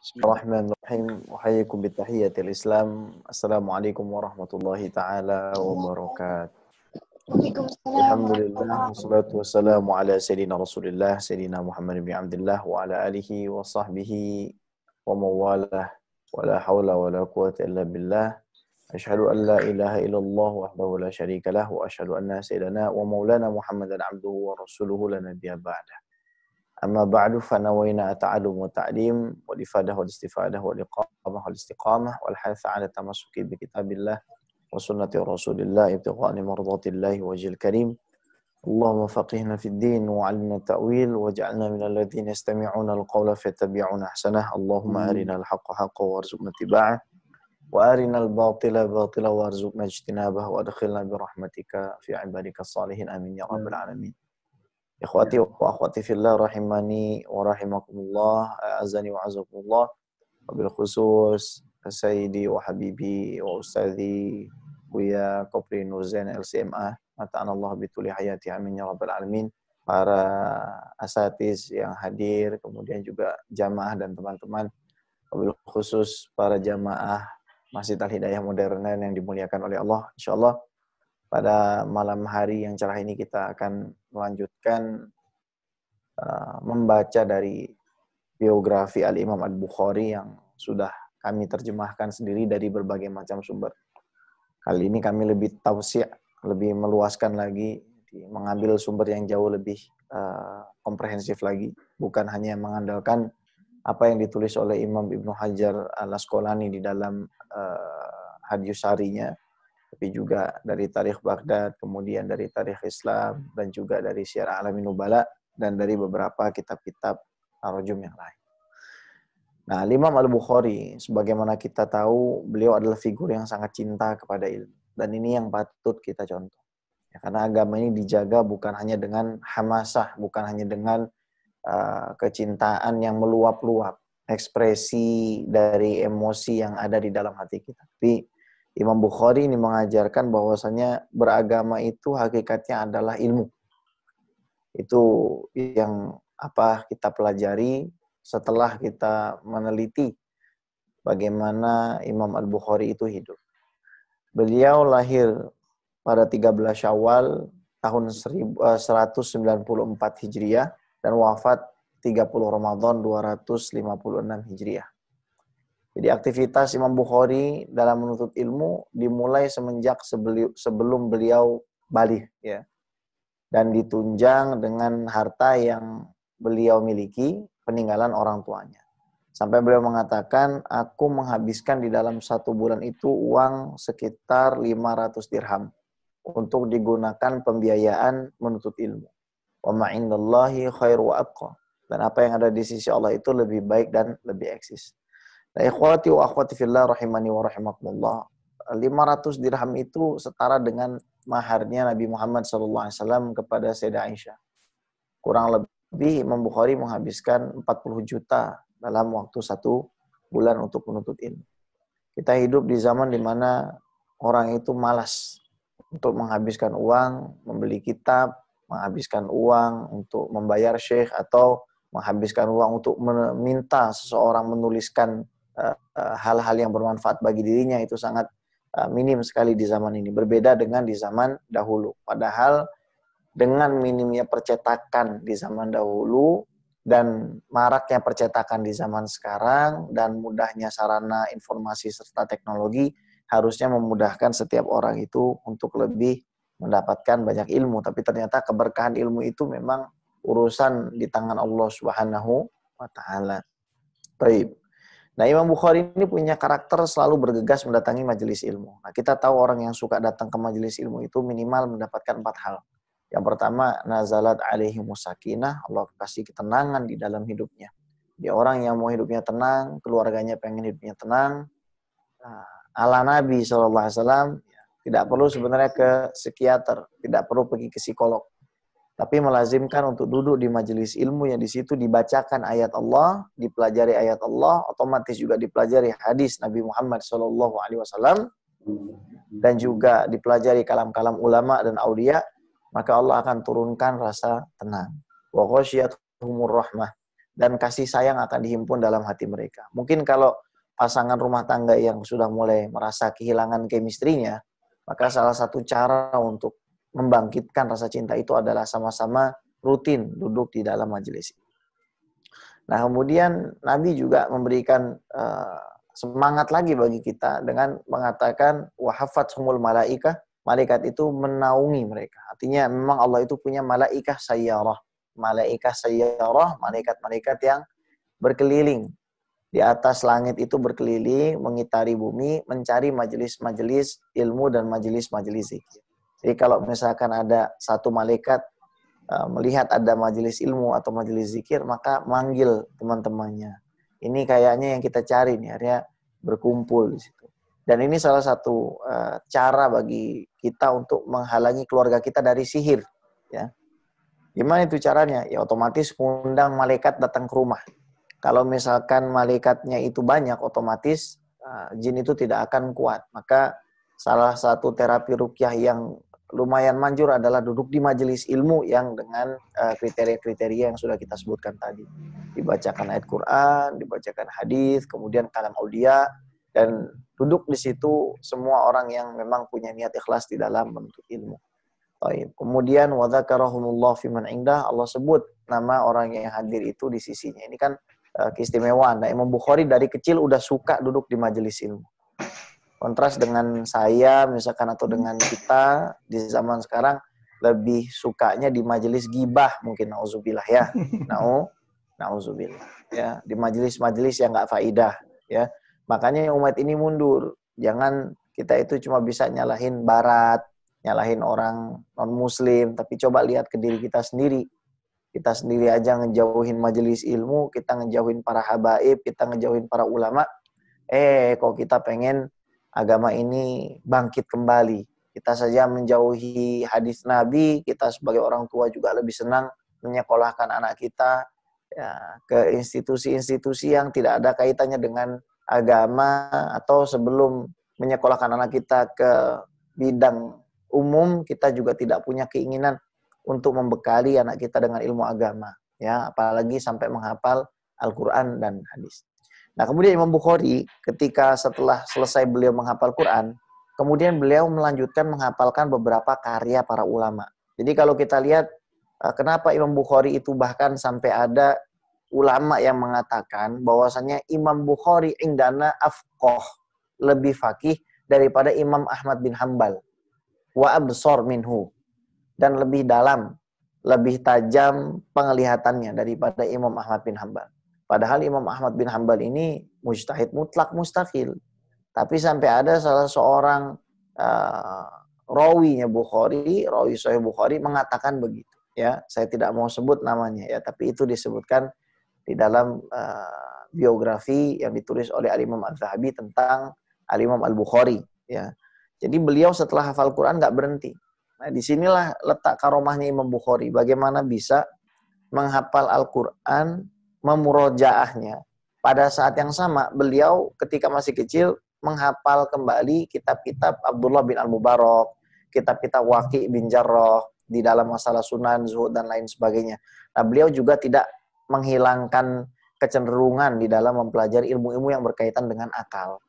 Bismillahirrahmanirrahim. Uhayyikum bitahiyyatil Islam. Assalamualaikum warahmatullahi taala wabarakatuh. Waalaikumsalam Alhamdulillah warahmatullahi wassalatu wassalamu ala sayyidina Rasulillah sayyidina Muhammad bin Abdullah wa ala alihi wa sahbihi wa mawalah wa la haula wa la quwwata illa billah. Asyhadu an la ilaha illallah wahdahu la syarika lah wa asyhadu anna sayyidana wa maulana Muhammadan abduhu wa rasuluhu la nabiyya ba'dah. Amma ba'du fanawayna ta'allum wa ta'lim wal ifadah wal istifadah wal iqamah wal istiqamah wal hatha 'ala tamassuki bi kitabillah wa sunnati rasulillah ibtigha'an mardatillahi wajhil karim. Allahumma faqihna fid din wa 'allimna ta'wil waj'alna minal ladzina yastami'una al-qawla fayattabi'una ahsanah. Allahumma arinal haqqa haqqan warzuqna ittiba'ah wa arinal batila batila warzuqna ijtinabah wa adkhilna bi rahmatika fi 'ibadikas salihin amin ya rabbal alamin. Ikhwati wa akhwati fillah rahimani wa rahimakumullah, azani wa azakumullah. Wabil khusus Sayyidi wa Habibi wa Ustadhi Buya Kopri Nurzain LCMA, mata'anallah bituli hayati amin ya rabbal alamin. Para asatiz yang hadir, kemudian juga jamaah dan teman-teman. Wabil khusus para jamaah Masjid Al-Hidayah Modernan yang dimuliakan oleh Allah. Insyaallah pada malam hari yang cerah ini kita akan melanjutkan membaca dari biografi Al-Imam Al-Bukhari yang sudah kami terjemahkan sendiri dari berbagai macam sumber. Kali ini kami lebih tausi', lebih meluaskan lagi, mengambil sumber yang jauh lebih komprehensif lagi, bukan hanya mengandalkan apa yang ditulis oleh Imam Ibnu Hajar Al-Asqalani di dalam Hadiyus Syari'nya, tapi juga dari tarikh Baghdad, kemudian dari tarikh Islam, dan juga dari Syiar A'lamin Nubala, dan dari beberapa kitab-kitab Ar-Rajum yang lain. Nah, Imam Al-Bukhari, sebagaimana kita tahu, beliau adalah figur yang sangat cinta kepada ilmu. Dan ini yang patut kita contoh. Ya, karena agama ini dijaga bukan hanya dengan hamasah, bukan hanya dengan kecintaan yang meluap-luap, ekspresi dari emosi yang ada di dalam hati kita. Tapi Imam Bukhari ini mengajarkan bahwasanya beragama itu hakikatnya adalah ilmu. Itu yang kita pelajari setelah kita meneliti bagaimana Imam Al-Bukhari itu hidup. Beliau lahir pada 13 Syawal tahun 194 Hijriah dan wafat 30 Ramadan 256 Hijriah. Jadi aktivitas Imam Bukhari dalam menuntut ilmu dimulai semenjak sebelum beliau baligh, ya. Dan ditunjang dengan harta yang beliau miliki, peninggalan orang tuanya. Sampai beliau mengatakan, aku menghabiskan di dalam 1 bulan itu uang sekitar 500 dirham untuk digunakan pembiayaan menuntut ilmu. Wa ma indallahi khairu wa abqa. Dan apa yang ada di sisi Allah itu lebih baik dan lebih eksis. Nah, ikhwati wa akhwati fillah rahimani wa rahimakumullah. 500 dirham itu setara dengan maharnya Nabi Muhammad SAW kepada Sayyidah Aisyah. Kurang lebih Imam Bukhari menghabiskan 40 juta dalam waktu 1 bulan untuk menuntut ilmu. Kita hidup di zaman di mana orang itu malas untuk menghabiskan uang, membeli kitab, menghabiskan uang untuk membayar syekh, atau menghabiskan uang untuk meminta seseorang menuliskan hal-hal yang bermanfaat bagi dirinya. Itu sangat minim sekali di zaman ini. Berbeda dengan di zaman dahulu. Padahal dengan minimnya percetakan di zaman dahulu dan maraknya percetakan di zaman sekarang dan mudahnya sarana informasi serta teknologi harusnya memudahkan setiap orang itu untuk lebih mendapatkan banyak ilmu. Tapi ternyata keberkahan ilmu itu memang urusan di tangan Allah Subhanahu wa Ta'ala. Baik. Nah, Imam Bukhari ini punya karakter selalu bergegas mendatangi majelis ilmu. Nah, kita tahu orang yang suka datang ke majelis ilmu itu minimal mendapatkan 4 hal. Yang pertama, nazalat alaihimus sakinah, Allah kasih ketenangan di dalam hidupnya. Dia orang yang mau hidupnya tenang, keluarganya pengen hidupnya tenang. Ala Nabi SAW, tidak perlu sebenarnya ke psikiater, tidak perlu pergi ke psikolog. Tapi melazimkan untuk duduk di majelis ilmu yang di situ dibacakan ayat Allah, dipelajari ayat Allah, otomatis juga dipelajari hadis Nabi Muhammad SAW, dan juga dipelajari kalam-kalam ulama dan aulia, maka Allah akan turunkan rasa tenang. Wa ghasyiyatuhumur rahmah. dan kasih sayang akan dihimpun dalam hati mereka. Mungkin kalau pasangan rumah tangga yang sudah mulai merasa kehilangan chemistry-nya, maka salah satu cara untuk membangkitkan rasa cinta itu adalah sama-sama rutin duduk di dalam majelis. Nah, kemudian Nabi juga memberikan semangat lagi bagi kita dengan mengatakan wahafathumul malaikah, malaikat itu menaungi mereka. Artinya memang Allah itu punya malaikah sayyarah. Malaikah sayyarah, malaikat-malaikat yang berkeliling di atas langit itu, berkeliling mengitari bumi, mencari majelis-majelis ilmu dan majelis-majelis zikir. Jadi kalau misalkan ada satu malaikat melihat ada majelis ilmu atau majelis zikir, maka manggil teman-temannya. Ini kayaknya yang kita cari nih, akhirnya berkumpul di situ. Dan ini salah satu cara bagi kita untuk menghalangi keluarga kita dari sihir. Ya. Gimana itu caranya? Ya otomatis undang malaikat datang ke rumah. Kalau misalkan malaikatnya itu banyak, otomatis jin itu tidak akan kuat. Maka salah satu terapi ruqyah yang lumayan manjur adalah duduk di majelis ilmu yang dengan kriteria-kriteria yang sudah kita sebutkan tadi. Dibacakan ayat Quran, dibacakan hadis, kemudian kalam aulia, dan duduk di situ semua orang yang memang punya niat ikhlas di dalam menuntut ilmu. Kemudian wa dzakarahumullah fi man indah, Allah sebut nama orang yang hadir itu di sisinya. Ini kan keistimewaan. Nah, Imam Bukhari dari kecil udah suka duduk di majelis ilmu. Kontras dengan saya misalkan atau dengan kita di zaman sekarang lebih sukanya di majelis gibah mungkin, nauzubillah ya. Nauzubillah ya, di majelis-majelis yang enggak faidah ya. Makanya umat ini mundur. Jangan kita itu cuma bisa nyalahin barat, nyalahin orang non-muslim, tapi coba lihat ke diri kita sendiri. Kita sendiri aja ngejauhin majelis ilmu, kita ngejauhin para habaib, kita ngejauhin para ulama. Kok kita pengen agama ini bangkit kembali. Kita saja menjauhi hadis Nabi, kita sebagai orang tua juga lebih senang menyekolahkan anak kita ya, ke institusi-institusi yang tidak ada kaitannya dengan agama, atau sebelum menyekolahkan anak kita ke bidang umum, kita juga tidak punya keinginan untuk membekali anak kita dengan ilmu agama, ya, apalagi sampai menghafal Al-Quran dan hadis. Nah, kemudian Imam Bukhari ketika setelah selesai beliau menghafal Quran, kemudian beliau melanjutkan menghafalkan beberapa karya para ulama. Jadi kalau kita lihat kenapa Imam Bukhari itu bahkan sampai ada ulama yang mengatakan bahwasanya Imam Bukhari indana afqah, lebih faqih daripada Imam Ahmad bin Hanbal, wa absar minhu, dan lebih dalam, lebih tajam penglihatannya daripada Imam Ahmad bin Hanbal. Padahal Imam Ahmad bin Hanbal ini mujtahid mutlak mustaqil. Tapi sampai ada salah seorang rawinya Bukhari, rawi Sahih Bukhari mengatakan begitu. Ya, saya tidak mau sebut namanya ya, tapi itu disebutkan di dalam biografi yang ditulis oleh Al-Imam Al-Zahabi tentang Al-Imam Al-Bukhari. Ya, jadi beliau setelah hafal Quran nggak berhenti. Nah, disinilah letak karomahnya Imam Bukhari. Bagaimana bisa menghafal Al-Quran, memurojaahnya. Pada saat yang sama, beliau ketika masih kecil menghafal kembali kitab-kitab Abdullah bin Al-Mubarak, kitab-kitab Waqi' bin Jarrah, di dalam masalah sunan, zuhud, dan lain sebagainya. Nah, beliau juga tidak menghilangkan kecenderungan di dalam mempelajari ilmu-ilmu yang berkaitan dengan akal.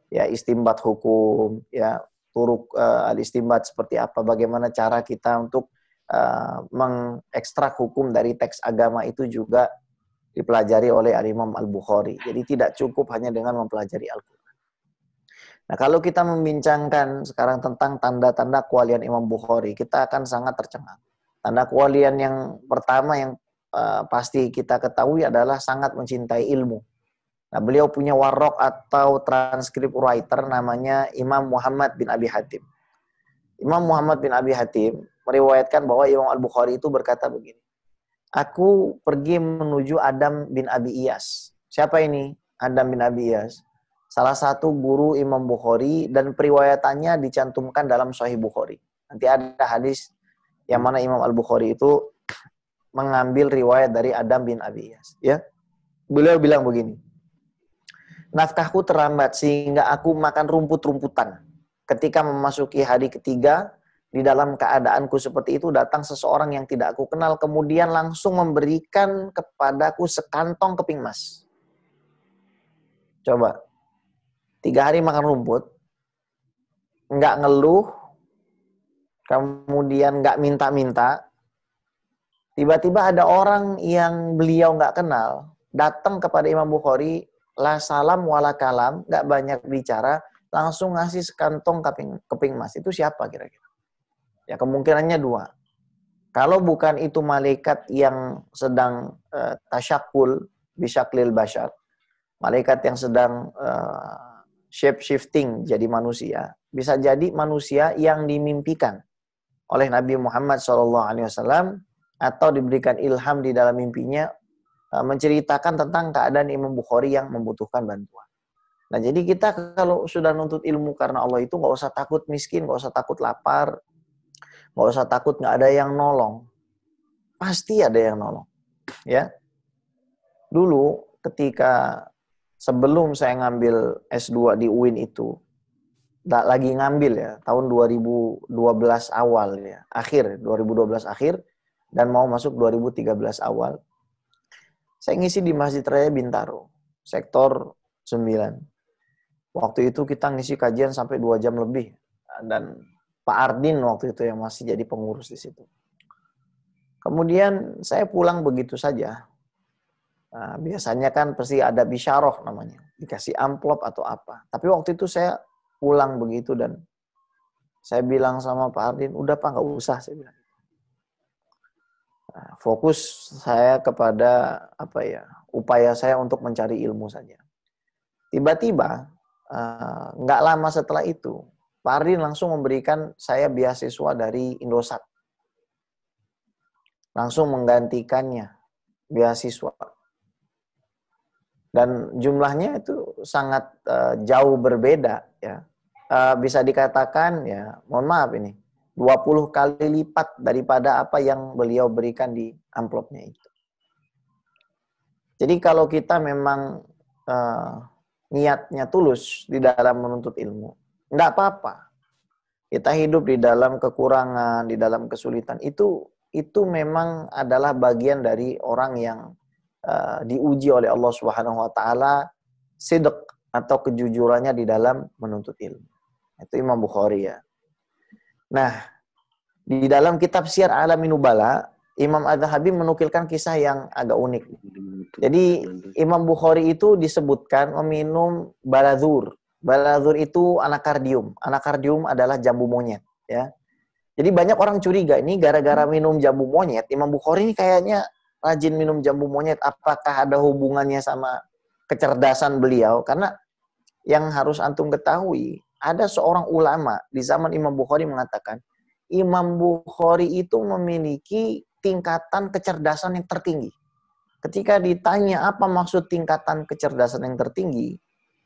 Ya, istimbat hukum, ya, turuk al-istimbat seperti apa, bagaimana cara kita untuk mengekstrak hukum dari teks agama itu juga dipelajari oleh Al-Imam Al-Bukhari. Jadi tidak cukup hanya dengan mempelajari Al-Quran. Nah, kalau kita membincangkan sekarang tentang tanda-tanda kewalian Imam Bukhari, kita akan sangat tercengang. Tanda kewalian yang pertama yang pasti kita ketahui adalah sangat mencintai ilmu. Nah, beliau punya warok atau transkrip writer namanya Imam Muhammad bin Abi Hatim. Imam Muhammad bin Abi Hatim meriwayatkan bahwa Imam Al-Bukhari itu berkata begini, aku pergi menuju Adam bin Abi Iyas. Siapa ini? Adam bin Abi Iyas. Salah satu guru Imam Bukhari dan periwayatannya dicantumkan dalam Sahih Bukhari. Nanti ada hadis yang mana Imam Al-Bukhari itu mengambil riwayat dari Adam bin Abi Iyas. Ya, beliau bilang begini, nafkahku terlambat sehingga aku makan rumput-rumputan. Ketika memasuki hari ketiga, di dalam keadaanku seperti itu datang seseorang yang tidak aku kenal kemudian langsung memberikan kepadaku sekantong keping emas. Coba, 3 hari makan rumput, nggak ngeluh, kemudian nggak minta-minta, tiba-tiba ada orang yang beliau nggak kenal, datang kepada Imam Bukhari, la salam wala kalam, nggak banyak bicara, langsung ngasih sekantong keping emas. Itu siapa kira-kira? Ya kemungkinannya 2. Kalau bukan itu malaikat yang sedang tasyakul bisyaklil bashar, malaikat yang sedang shape shifting jadi manusia, bisa jadi manusia yang dimimpikan oleh Nabi Muhammad SAW atau diberikan ilham di dalam mimpinya menceritakan tentang keadaan Imam Bukhari yang membutuhkan bantuan. Nah jadi kita kalau sudah nuntut ilmu karena Allah itu nggak usah takut miskin, nggak usah takut lapar, nggak usah takut nggak ada yang nolong. Pasti ada yang nolong. Ya. Dulu ketika sebelum saya ngambil S2 di UIN itu, lagi ngambil ya, tahun 2012 awal ya, akhir, 2012 akhir, dan mau masuk 2013 awal. Saya ngisi di Masjid Raya Bintaro, sektor 9. Waktu itu kita ngisi kajian sampai 2 jam lebih. Dan Pak Ardin waktu itu yang masih jadi pengurus di situ. Kemudian saya pulang begitu saja. Nah, biasanya kan pasti ada bisyarah namanya. Dikasih amplop atau apa. Tapi waktu itu saya pulang begitu dan saya bilang sama Pak Ardin, udah Pak nggak usah, saya bilang. Nah, fokus saya kepada upaya saya untuk mencari ilmu saja. Tiba-tiba nggak lama setelah itu Pak Ardin langsung memberikan saya beasiswa dari Indosat, langsung menggantikannya beasiswa. Dan jumlahnya itu sangat jauh berbeda ya. Bisa dikatakan ya, mohon maaf ini, 20 kali lipat daripada apa yang beliau berikan di amplopnya itu. Jadi kalau kita memang niatnya tulus di dalam menuntut ilmu, enggak apa-apa. Kita hidup di dalam kekurangan, di dalam kesulitan, itu memang adalah bagian dari orang yang diuji oleh Allah Subhanahu wa taala sidq atau kejujurannya di dalam menuntut ilmu. Itu Imam Bukhari ya. Nah, di dalam kitab Syiar A'lamin Nubala, Imam Az-Zahabi menukilkan kisah yang agak unik. Jadi Imam Bukhari itu disebutkan meminum baladzur. Baladzur itu anakardium. Anakardium adalah jambu monyet ya. Jadi banyak orang curiga ini gara-gara minum jambu monyet, Imam Bukhari ini kayaknya rajin minum jambu monyet, apakah ada hubungannya sama kecerdasan beliau? Karena yang harus antum ketahui, ada seorang ulama di zaman Imam Bukhari mengatakan, Imam Bukhari itu memiliki tingkatan kecerdasan yang tertinggi. Ketika ditanya apa maksud tingkatan kecerdasan yang tertinggi,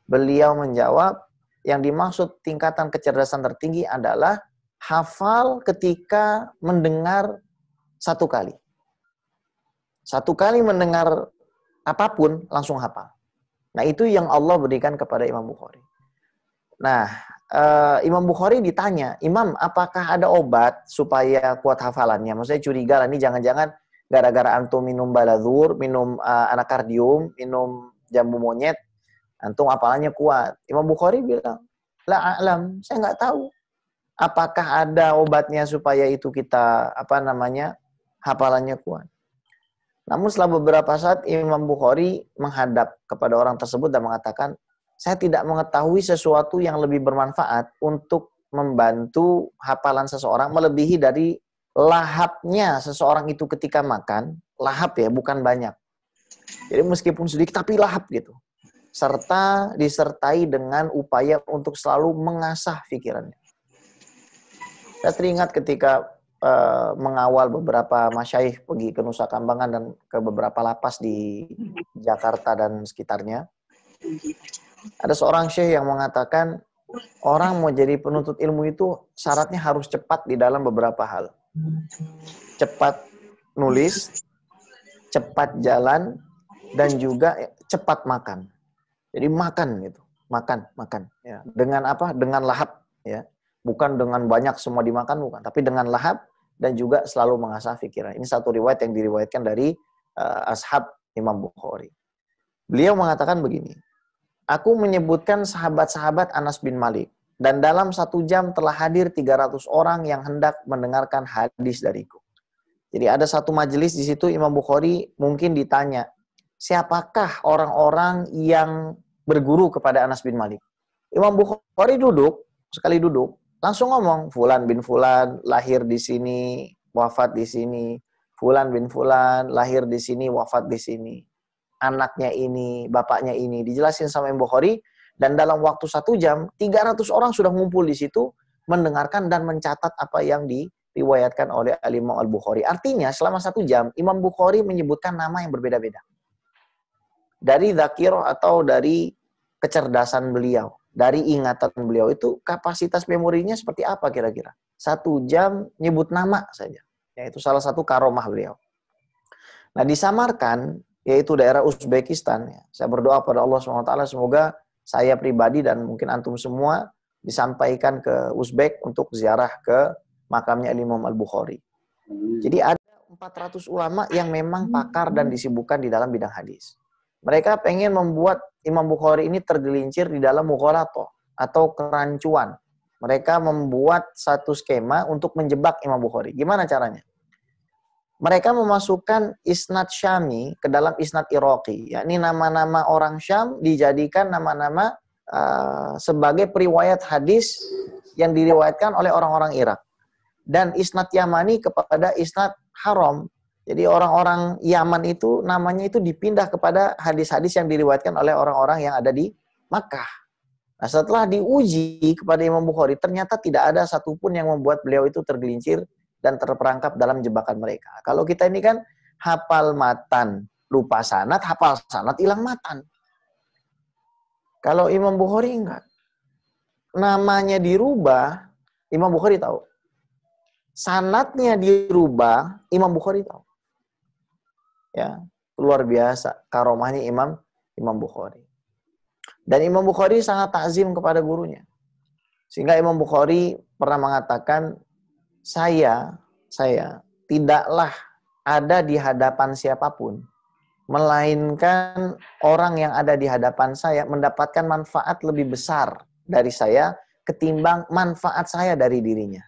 beliau menjawab, yang dimaksud tingkatan kecerdasan tertinggi adalah hafal ketika mendengar 1 kali. 1 kali mendengar apapun, langsung hafal. Nah, itu yang Allah berikan kepada Imam Bukhari. Nah, Imam Bukhari ditanya, Imam, apakah ada obat supaya kuat hafalannya? Maksudnya curiga lah, ini jangan-jangan gara-gara antum minum baladzur, minum anakardium, minum jambu monyet, antum hafalannya kuat. Imam Bukhari bilang, la a'lam, saya nggak tahu. Apakah ada obatnya supaya itu kita, hafalannya kuat. Namun setelah beberapa saat Imam Bukhari menghadap kepada orang tersebut dan mengatakan, saya tidak mengetahui sesuatu yang lebih bermanfaat untuk membantu hafalan seseorang melebihi dari lahapnya seseorang itu ketika makan. Lahap ya, bukan banyak. Jadi meskipun sedikit tapi lahap gitu. Serta disertai dengan upaya untuk selalu mengasah pikirannya. Saya teringat ketika mengawal beberapa masyaikh pergi ke Nusa Kambangan dan ke beberapa lapas di Jakarta dan sekitarnya. Ada seorang syekh yang mengatakan orang mau jadi penuntut ilmu itu syaratnya harus cepat di dalam beberapa hal. Cepat nulis, cepat jalan, dan juga cepat makan. Jadi makan gitu, makan. Ya. Dengan apa? Dengan lahap. Ya. Bukan dengan banyak semua dimakan, bukan. Tapi dengan lahap dan juga selalu mengasah fikiran. Ini satu riwayat yang diriwayatkan dari ashab Imam Bukhari. Beliau mengatakan begini, aku menyebutkan sahabat-sahabat Anas bin Malik. Dan dalam 1 jam telah hadir 300 orang yang hendak mendengarkan hadis dariku. Jadi ada satu majelis di situ Imam Bukhari mungkin ditanya, siapakah orang-orang yang berguru kepada Anas bin Malik? Imam Bukhari duduk, sekali duduk, langsung ngomong, Fulan bin Fulan lahir di sini, wafat di sini. Fulan bin Fulan lahir di sini, wafat di sini. Anaknya ini, bapaknya ini. Dijelasin sama Imam Bukhari. Dan dalam waktu 1 jam, 300 orang sudah ngumpul di situ, mendengarkan dan mencatat apa yang diriwayatkan oleh Imam Al-Bukhari. Artinya, selama 1 jam, Imam Bukhari menyebutkan nama yang berbeda-beda. Dari dzakirah atau dari kecerdasan beliau, dari ingatan beliau, itu kapasitas memorinya seperti apa kira-kira? 1 jam nyebut nama saja. Yaitu salah satu karomah beliau. Nah, disamarkan, yaitu daerah Uzbekistan. Saya berdoa pada Allah SWT, semoga saya pribadi dan mungkin antum semua disampaikan ke Uzbek untuk ziarah ke makamnya Imam Al-Bukhari. Jadi ada 400 ulama yang memang pakar dan disibukkan di dalam bidang hadis. Mereka pengen membuat Imam Bukhari ini tergelincir di dalam mughalatoh atau kerancuan. Mereka membuat satu skema untuk menjebak Imam Bukhari. Gimana caranya? Mereka memasukkan isnad Syami ke dalam isnad Iraqi. Yakni nama-nama orang Syam dijadikan nama-nama sebagai periwayat hadis yang diriwayatkan oleh orang-orang Irak. Dan isnad Yamani kepada isnad Haram. Jadi orang-orang Yaman itu namanya itu dipindah kepada hadis-hadis yang diriwayatkan oleh orang-orang yang ada di Makkah. Nah, setelah diuji kepada Imam Bukhari, ternyata tidak ada satupun yang membuat beliau itu tergelincir dan terperangkap dalam jebakan mereka. Kalau kita ini kan hafal matan, lupa sanad, hafal sanad, hilang matan. Kalau Imam Bukhari enggak. Namanya dirubah, Imam Bukhari tahu. Sanadnya dirubah, Imam Bukhari tahu. Ya, luar biasa karomahnya Imam Bukhari. Dan Imam Bukhari sangat takzim kepada gurunya. Sehingga Imam Bukhari pernah mengatakan, saya tidaklah ada di hadapan siapapun, melainkan orang yang ada di hadapan saya mendapatkan manfaat lebih besar dari saya ketimbang manfaat saya dari dirinya.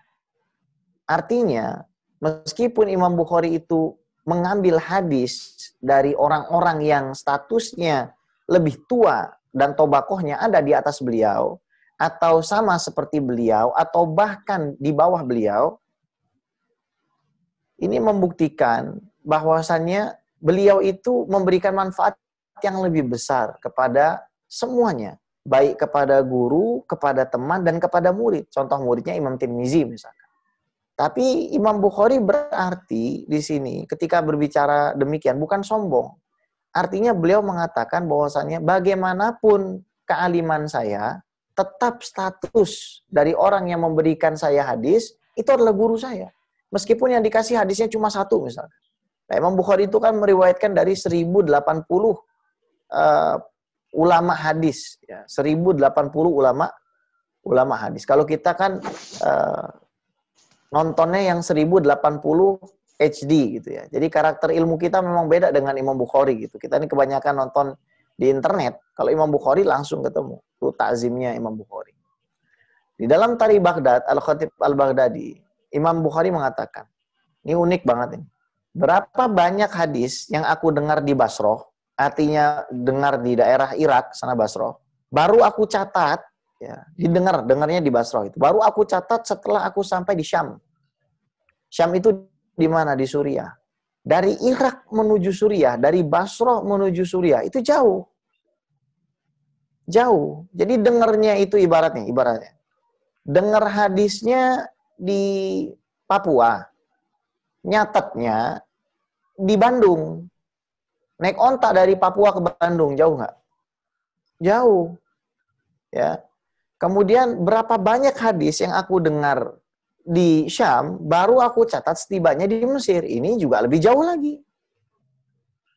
Artinya, meskipun Imam Bukhari itu mengambil hadis dari orang-orang yang statusnya lebih tua dan tobakohnya ada di atas beliau, atau sama seperti beliau, atau bahkan di bawah beliau, ini membuktikan bahwasannya beliau itu memberikan manfaat yang lebih besar kepada semuanya. Baik kepada guru, kepada teman, dan kepada murid. Contoh muridnya Imam Tirmizi misalkan. Tapi Imam Bukhari berarti di sini ketika berbicara demikian bukan sombong. Artinya beliau mengatakan bahwasannya bagaimanapun kealiman saya, tetap status dari orang yang memberikan saya hadis, itu adalah guru saya. Meskipun yang dikasih hadisnya cuma 1 misalkan. Nah, Imam Bukhari itu kan meriwayatkan dari 1080 ulama hadis. Ya, 1080 ulama hadis. Kalau kita kan nontonnya yang 1080 HD gitu ya. Jadi karakter ilmu kita memang beda dengan Imam Bukhari gitu. Kita ini kebanyakan nonton di internet. Kalau Imam Bukhari langsung ketemu. Itu takzimnya Imam Bukhari. Di dalam Tarikh Baghdad, Al-Khatib Al-Baghdadi, Imam Bukhari mengatakan, ini unik banget ini. Berapa banyak hadis yang aku dengar di Basrah, artinya dengar di daerah Irak, sana Basrah, baru aku catat, ya, dengarnya di Basrah itu. Baru aku catat setelah aku sampai di Syam. Syam itu di mana? Di Suriah. Dari Irak menuju Suriah, dari Basrah menuju Suriah, itu jauh. Jauh. Jadi dengarnya itu ibaratnya. Dengar hadisnya di Papua, nyatetnya di Bandung. Naik onta dari Papua ke Bandung, jauh nggak? Jauh. Ya. Kemudian berapa banyak hadis yang aku dengar di Syam, baru aku catat setibanya di Mesir. Ini juga lebih jauh lagi.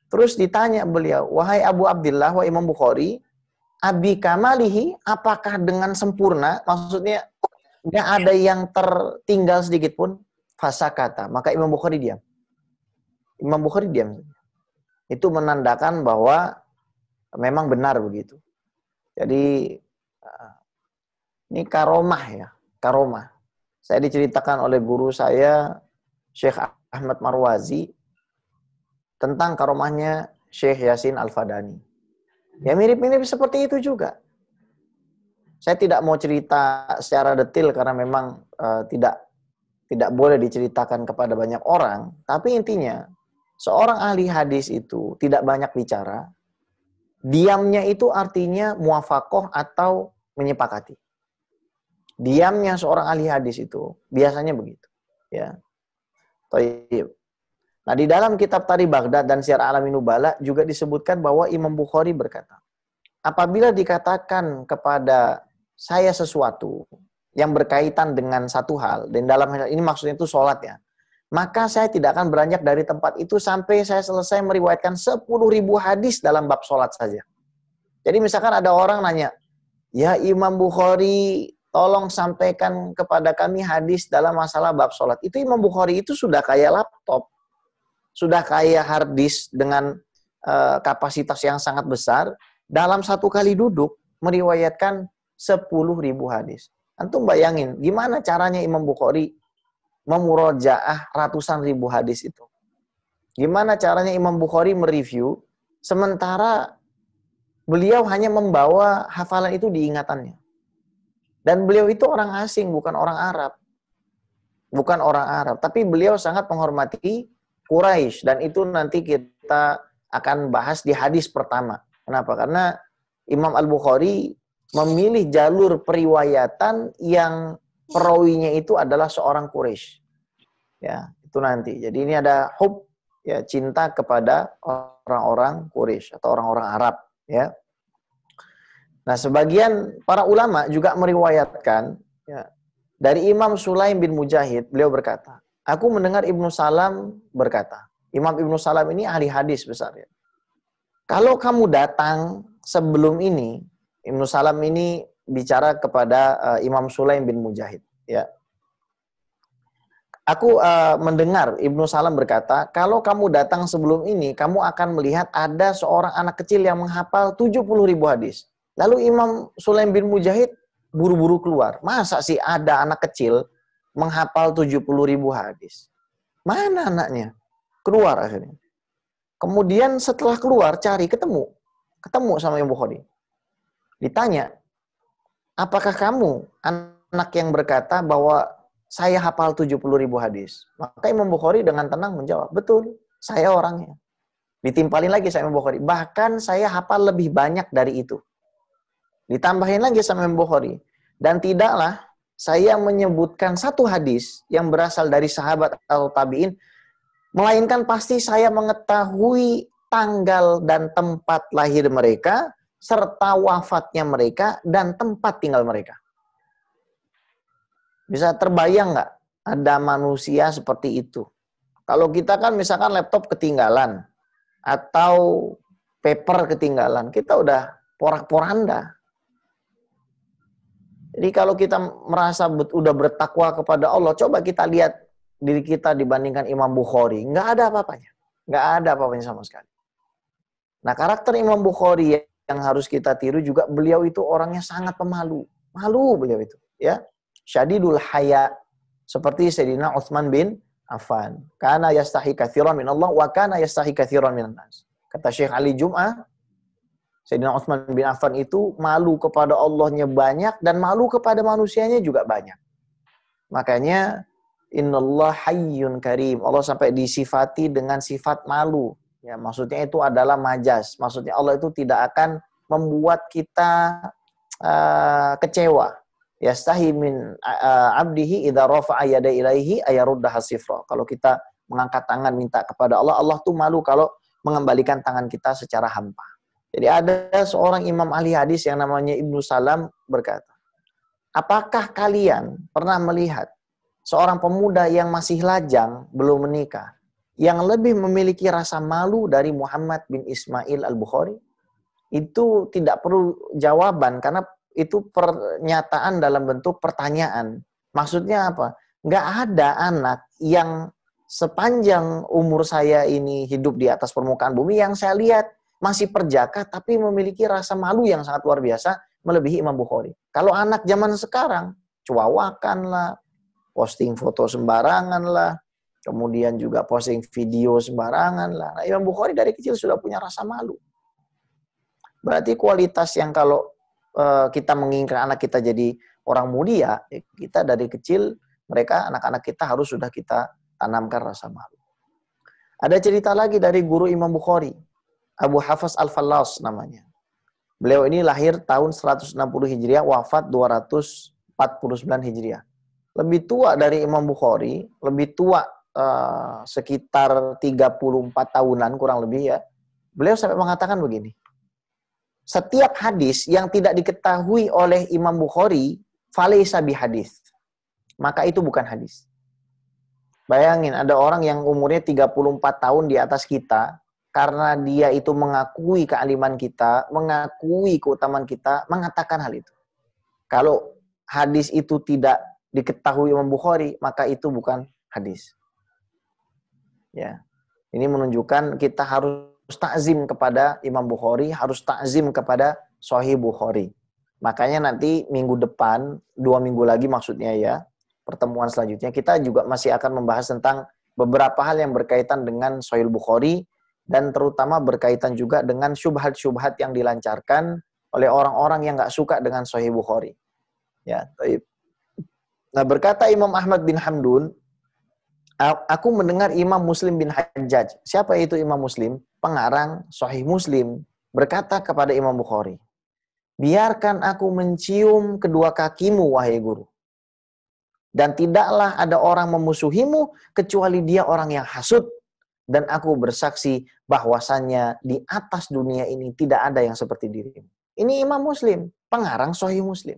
Terus ditanya beliau, wahai Abu Abdillah, wahai Imam Bukhari, abi kamalihi, apakah dengan sempurna? Maksudnya nggak ada yang tertinggal sedikit pun, fasakata. Maka Imam Bukhari diam. Imam Bukhari diam. Itu menandakan bahwa memang benar begitu. Jadi ini karomah ya, karomah. Saya diceritakan oleh guru saya, Syekh Ahmad Marwazi, tentang karomahnya Syekh Yasin Al-Fadani. Ya mirip-mirip seperti itu juga. Saya tidak mau cerita secara detail karena memang tidak boleh diceritakan kepada banyak orang. Tapi intinya, seorang ahli hadis itu tidak banyak bicara. Diamnya itu artinya muafakoh atau menyepakati. Diamnya seorang ahli hadis itu biasanya begitu. Ya. Nah, di dalam kitab Tarikh Baghdad dan Syiar Alamin Nubala juga disebutkan bahwa Imam Bukhari berkata, apabila dikatakan kepada saya sesuatu yang berkaitan dengan satu hal, dan dalam hal ini maksudnya itu sholat ya, maka saya tidak akan beranjak dari tempat itu sampai saya selesai meriwayatkan 10.000 hadis dalam bab sholat saja. Jadi misalkan ada orang nanya, ya Imam Bukhari, tolong sampaikan kepada kami hadis dalam masalah bab sholat. Itu Imam Bukhari itu sudah kayak laptop, sudah kayak hard disk dengan kapasitas yang sangat besar, dalam satu kali duduk meriwayatkan 10.000 hadis. Antum bayangin, gimana caranya Imam Bukhari memurojaah ratusan ribu hadis itu? Gimana caranya Imam Bukhari mereview, sementara beliau hanya membawa hafalan itu di ingatannya. Dan beliau itu orang asing, bukan orang Arab. Bukan orang Arab, tapi beliau sangat menghormati Quraisy. Dan itu nanti kita akan bahas di hadis pertama. Kenapa? Karena Imam Al-Bukhari memilih jalur periwayatan yang perawinya itu adalah seorang Quraisy. Ya, itu nanti. Jadi ini ada hub, ya, cinta kepada orang-orang Quraisy atau orang-orang Arab, ya. Nah, sebagian para ulama juga meriwayatkan, ya, dari Imam Sulaim bin Mujahid, beliau berkata, aku mendengar Ibnu Salam berkata, Imam Ibnu Salam ini ahli hadis besar, ya. Kalau kamu datang sebelum ini, Ibnu Salam ini bicara kepada Imam Sulaim bin Mujahid, ya. Aku mendengar Ibnu Salam berkata, kalau kamu datang sebelum ini, kamu akan melihat ada seorang anak kecil yang menghafal 70.000 hadis. Lalu Imam Sulaim bin Mujahid buru-buru keluar. Masa sih ada anak kecil menghafal 70.000 hadis? Mana anaknya? Keluar akhirnya. Kemudian setelah keluar, cari, ketemu sama Imam Bukhari. Ditanya, apakah kamu anak yang berkata bahwa saya hafal 70.000 hadis? Maka Imam Bukhari dengan tenang menjawab, betul, saya orangnya. Ditimpalin lagi sama Imam Bukhari, bahkan saya hafal lebih banyak dari itu. Ditambahin lagi sama Imam Bukhari, dan tidaklah saya menyebutkan satu hadis yang berasal dari sahabat atau tabi'in, melainkan pasti saya mengetahui tanggal dan tempat lahir mereka, serta wafatnya mereka, dan tempat tinggal mereka. Bisa terbayang nggak ada manusia seperti itu? Kalau kita kan misalkan laptop ketinggalan, atau paper ketinggalan, kita udah porak-poranda. Jadi kalau kita merasa udah bertakwa kepada Allah, coba kita lihat diri kita dibandingkan Imam Bukhari. Nggak ada apa-apanya. Nggak ada apa-apanya sama sekali. Nah, karakter Imam Bukhari yang harus kita tiru juga, beliau itu orangnya sangat pemalu. Malu beliau itu, ya. Syadidul haya, seperti Sayyidina Utsman bin Affan. Kana yastahi katsiran min Allah wa kana yastahi katsiran minan nas. Kata Syekh Ali Jum'ah, Sayyidina Utsman bin Affan itu malu kepada Allahnya banyak dan malu kepada manusianya juga banyak. Makanya innallah hayyun karim. Allah sampai disifati dengan sifat malu. Ya, maksudnya itu adalah majas. Maksudnya Allah itu tidak akan membuat kita kecewa. Yastahi min abdihi idza rafa'a yada ilaihi ayaruddaha sifra. Kalau kita mengangkat tangan minta kepada Allah, Allah tuh malu kalau mengembalikan tangan kita secara hampa. Jadi ada seorang imam ahli hadis yang namanya Ibnu Salam berkata, apakah kalian pernah melihat seorang pemuda yang masih lajang, belum menikah, yang lebih memiliki rasa malu dari Muhammad bin Ismail Al-Bukhari? Itu tidak perlu jawaban, karena itu pernyataan dalam bentuk pertanyaan. Maksudnya apa? Nggak ada anak yang sepanjang umur saya ini hidup di atas permukaan bumi yang saya lihat masih perjaka tapi memiliki rasa malu yang sangat luar biasa melebihi Imam Bukhari. Kalau anak zaman sekarang, cuawakan lah, posting foto sembarangan lah, kemudian juga posting video sembarangan lah. Nah, Imam Bukhari dari kecil sudah punya rasa malu. Berarti kualitas yang kalau kita menginginkan anak kita jadi orang mulia, kita dari kecil, mereka anak-anak kita harus sudah kita tanamkan rasa malu. Ada cerita lagi dari guru Imam Bukhari, Abu Hafs Al-Fallas namanya. Beliau ini lahir tahun 160 Hijriah, wafat 249 Hijriah. Lebih tua dari Imam Bukhari, lebih tua sekitar 34 tahunan kurang lebih ya. Beliau sampai mengatakan begini, setiap hadis yang tidak diketahui oleh Imam Bukhari, falaysa bihadis, maka itu bukan hadis. Bayangin, ada orang yang umurnya 34 tahun di atas kita, karena dia itu mengakui kealiman kita, mengakui keutamaan kita, mengatakan hal itu. Kalau hadis itu tidak diketahui Imam Bukhari, maka itu bukan hadis. Ya, ini menunjukkan kita harus takzim kepada Imam Bukhari, harus takzim kepada Sahih Bukhari. Makanya nanti minggu depan, 2 minggu lagi maksudnya ya, pertemuan selanjutnya, kita juga masih akan membahas tentang beberapa hal yang berkaitan dengan Sahih Bukhari, dan terutama berkaitan juga dengan syubhat-syubhat yang dilancarkan oleh orang-orang yang nggak suka dengan Sahih Bukhari. Ya, taib. Nah, berkata Imam Ahmad bin Hamdun, aku mendengar Imam Muslim bin Hajjaj. Siapa itu Imam Muslim? Pengarang Sahih Muslim. Berkata kepada Imam Bukhari, biarkan aku mencium kedua kakimu, wahai guru. Dan tidaklah ada orang memusuhimu, kecuali dia orang yang hasud. Dan aku bersaksi bahwasannya di atas dunia ini tidak ada yang seperti dirimu. Ini Imam Muslim, pengarang Sahih Muslim.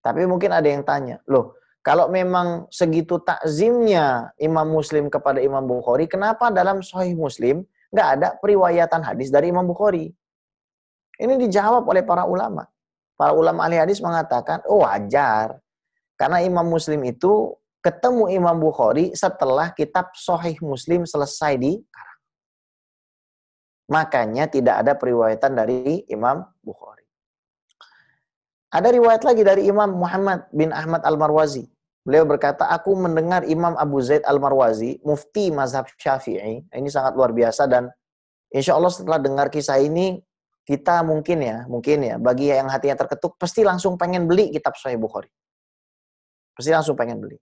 Tapi mungkin ada yang tanya, loh, kalau memang segitu takzimnya Imam Muslim kepada Imam Bukhari, kenapa dalam Sahih Muslim nggak ada periwayatan hadis dari Imam Bukhari? Ini dijawab oleh para ulama. Para ulama ahli hadis mengatakan, oh wajar. Karena Imam Muslim itu ketemu Imam Bukhari setelah kitab Sahih Muslim selesai dikarang. Makanya tidak ada periwayatan dari Imam Bukhari. Ada riwayat lagi dari Imam Muhammad bin Ahmad Al-Marwazi. Beliau berkata, aku mendengar Imam Abu Zaid Al-Marwazi, mufti mazhab Syafi'i. Ini sangat luar biasa dan insya Allah setelah dengar kisah ini, kita mungkin ya, bagi yang hatinya terketuk, pasti langsung pengen beli kitab Sahih Bukhari. Pasti langsung pengen beli.